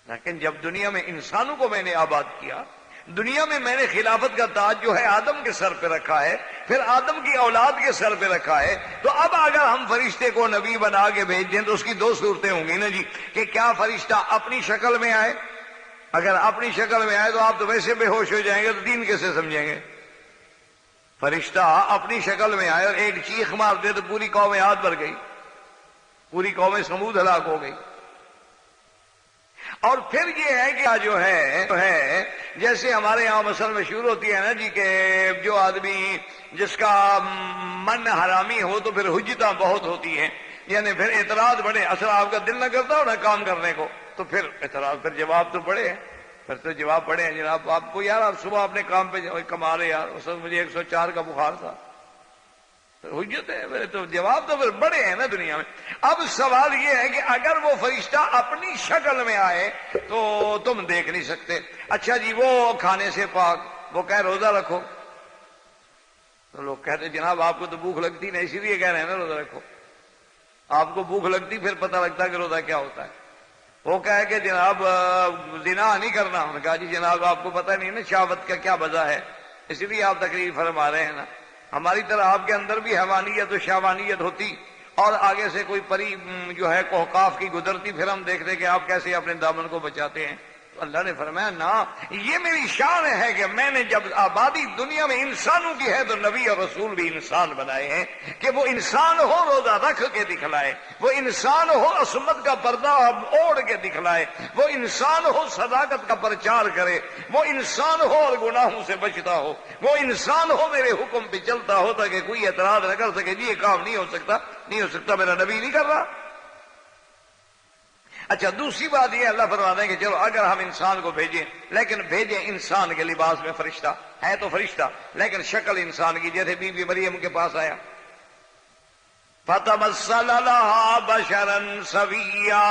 لیکن جب دنیا میں انسانوں کو میں نے آباد کیا، دنیا میں میں نے خلافت کا تاج جو ہے آدم کے سر پہ رکھا ہے، پھر آدم کی اولاد کے سر پہ رکھا ہے، تو اب اگر ہم فرشتے کو نبی بنا کے بھیج دیں تو اس کی دو صورتیں ہوں گی نا جی، کہ کیا فرشتہ اپنی شکل میں آئے، اگر اپنی شکل میں آئے تو آپ تو ویسے بے ہوش ہو جائیں گے، تو دین کیسے سمجھیں گے؟ فرشتہ اپنی شکل میں آئے اور ایک چیخ مار دے تو پوری قوم ہاتھ بھر گئی، پوری قوم سمود ہلاک ہو گئی۔ اور پھر یہ ہے کہ جو ہے جیسے ہمارے یہاں مثلا مشہور ہوتی ہے نا جی کہ جو آدمی جس کا من حرامی ہو تو پھر حجتاں بہت ہوتی ہیں، یعنی پھر اعتراض بڑے، اصل آپ کا دل نہ کرتا ہو نا کام کرنے کو تو پھر اعتراض، پھر جواب تو بڑے ہیں، پھر تو جواب بڑے ہیں جناب آپ کو، یار آپ صبح اپنے کام پہ کما رہے یار، اس وقت مجھے 104 کا بخار تھا، حجت ہے، تو جواب تو پھر بڑے ہیں نا دنیا میں۔ اب سوال یہ ہے کہ اگر وہ فرشتہ اپنی شکل میں آئے تو تم دیکھ نہیں سکتے۔ اچھا جی وہ کھانے سے پاک، وہ کہہ روزہ رکھو، تو لوگ کہتے جناب آپ کو تو بھوک لگتی نہیں اسی لیے کہہ رہے ہیں نا روزہ رکھو، آپ کو بھوک لگتی پھر پتہ لگتا کہ روزہ کیا ہوتا ہے۔ وہ کہے کہ جناب زنا نہیں کرنا، انہوں نے کہا جی جناب آپ کو پتہ نہیں نا شہوت کا کیا وجہ ہے، اسی لیے آپ تقریر فرما رہے ہیں نا، ہماری طرح آپ کے اندر بھی حیوانیت و شہوانیت ہوتی اور آگے سے کوئی پری جو ہے کوہکاف کی گزرتی، پھر ہم دیکھتے کہ آپ کیسے اپنے دامن کو بچاتے ہیں۔ تو اللہ نے فرمایا نا، یہ میری شان ہے کہ میں نے جب آبادی دنیا میں انسانوں کی ہے تو نبی اور رسول بھی انسان بنائے ہیں کہ وہ انسان ہو روزہ رکھ کے دکھلائے، وہ انسان ہو عصمت کا پردہ اوڑھ کے دکھلائے، وہ انسان ہو صداقت کا پرچار کرے، وہ انسان ہو اور گناہوں سے بچتا ہو، وہ انسان ہو میرے حکم پہ چلتا ہو تاکہ کوئی اعتراض نہ کر سکے جی یہ کام نہیں ہو سکتا میرا نبی نہیں کر رہا۔ اچھا دوسری بات یہ اللہ فرماتے ہیں کہ چلو اگر ہم انسان کو بھیجیں، لیکن بھیجیں انسان کے لباس میں، فرشتہ ہے تو فرشتہ لیکن شکل انسان کی، جیسے بی بی مریم کے پاس آیا فَتَمَثَّلَ لَهَا بَشَرًا سَوِيًّا،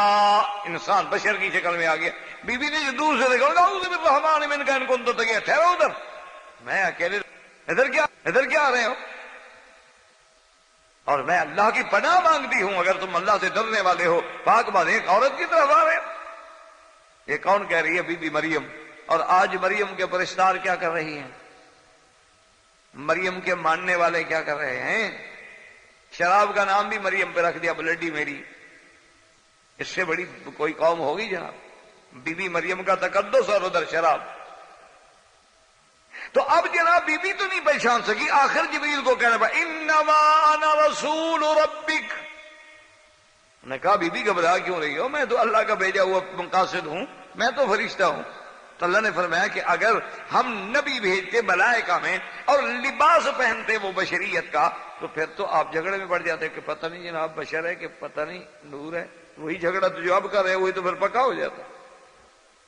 انسان بشر کی شکل میں آ گیا، بی بی نے جو دور سے دیکھا اعوذ بالرحمن منک ان کنت تقیٰ، ٹھہرو ادھر، میں اکیلے ادھر کیا آ رہے ہو؟ اور میں اللہ کی پناہ مانگتی ہوں اگر تم اللہ سے ڈرنے والے ہو. پاک بات ایک عورت کی طرف آ رہے ہیں. یہ کون کہہ رہی ہے؟ بی بی مریم. اور آج مریم کے پرستار کیا کر رہی ہیں؟ مریم کے ماننے والے کیا کر رہے ہیں؟ شراب کا نام بھی مریم پہ رکھ دیا، بلڈی میری. اس سے بڑی کوئی قوم ہوگی جناب؟ بی بی مریم کا تقدس اور ادھر شراب. تو اب جناب بی بی تو نہیں پہچان سکی، آخر جبریل کو کہنا پڑا انما انا رسول ربک. نے کہا بی بی گھبرا کیوں رہی ہو؟ میں تو اللہ کا بھیجا ہوا مقاصد ہوں، میں تو فرشتہ ہوں. تو اللہ نے فرمایا کہ اگر ہم نبی بھیجتے ملائکہ میں اور لباس پہنتے وہ بشریت کا تو پھر تو آپ جھگڑے میں پڑ جاتے کہ پتہ نہیں جناب بشر ہے کہ پتہ نہیں نور ہے. وہی جھگڑا تو جو اب کر رہے ہو وہی تو پھر پکا ہو جاتا.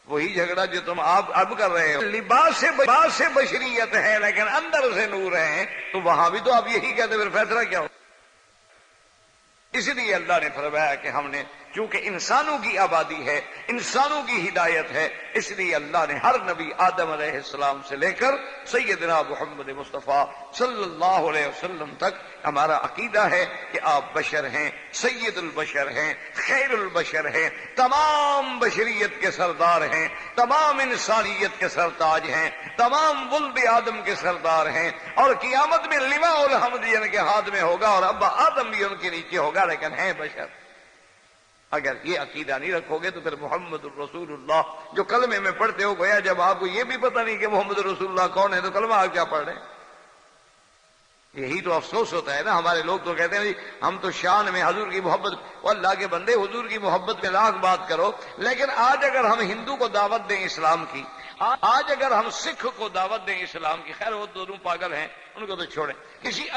وہی جھگڑا جو تم آپ اب کر رہے ہو، لباس سے بشریت ہے لیکن اندر سے نور ہے، تو وہاں بھی تو آپ یہی کہتے پھر فیصلہ کیا ہو؟ اس لیے اللہ نے فرمایا کہ ہم نے چونکہ انسانوں کی آبادی ہے، انسانوں کی ہدایت ہے، اس لیے اللہ نے ہر نبی آدم علیہ السلام سے لے کر سیدنا محمد مصطفیٰ صلی اللہ علیہ وسلم تک ہمارا عقیدہ ہے کہ آپ بشر ہیں، سید البشر ہیں، خیر البشر ہیں، تمام بشریت کے سردار ہیں، تمام انسانیت کے سرتاج ہیں، تمام ولد آدم کے سردار ہیں، اور قیامت میں لواء الحمد جن کے ہاتھ میں ہوگا اور ابا آدم بھی ان کے نیچے ہوگا، لیکن ہیں بشر. اگر یہ عقیدہ نہیں رکھو گے تو پھر محمد الرسول اللہ جو کلمے میں پڑھتے ہو گویا جب آپ کو یہ بھی پتہ نہیں کہ محمد الرسول اللہ کون ہے تو کلمہ آپ کیا پڑھ رہے ہیں؟ یہی تو افسوس ہوتا ہے نا. ہمارے لوگ تو کہتے ہیں جی ہم تو شان میں حضور کی محبت، وہ اللہ کے بندے حضور کی محبت میں لاکھ بات کرو، لیکن آج اگر ہم ہندو کو دعوت دیں اسلام کی، آج اگر ہم سکھ کو دعوت دیں اسلام کی، خیر وہ دونوں پاگل ہیں ان کو تو چھوڑیں، کسی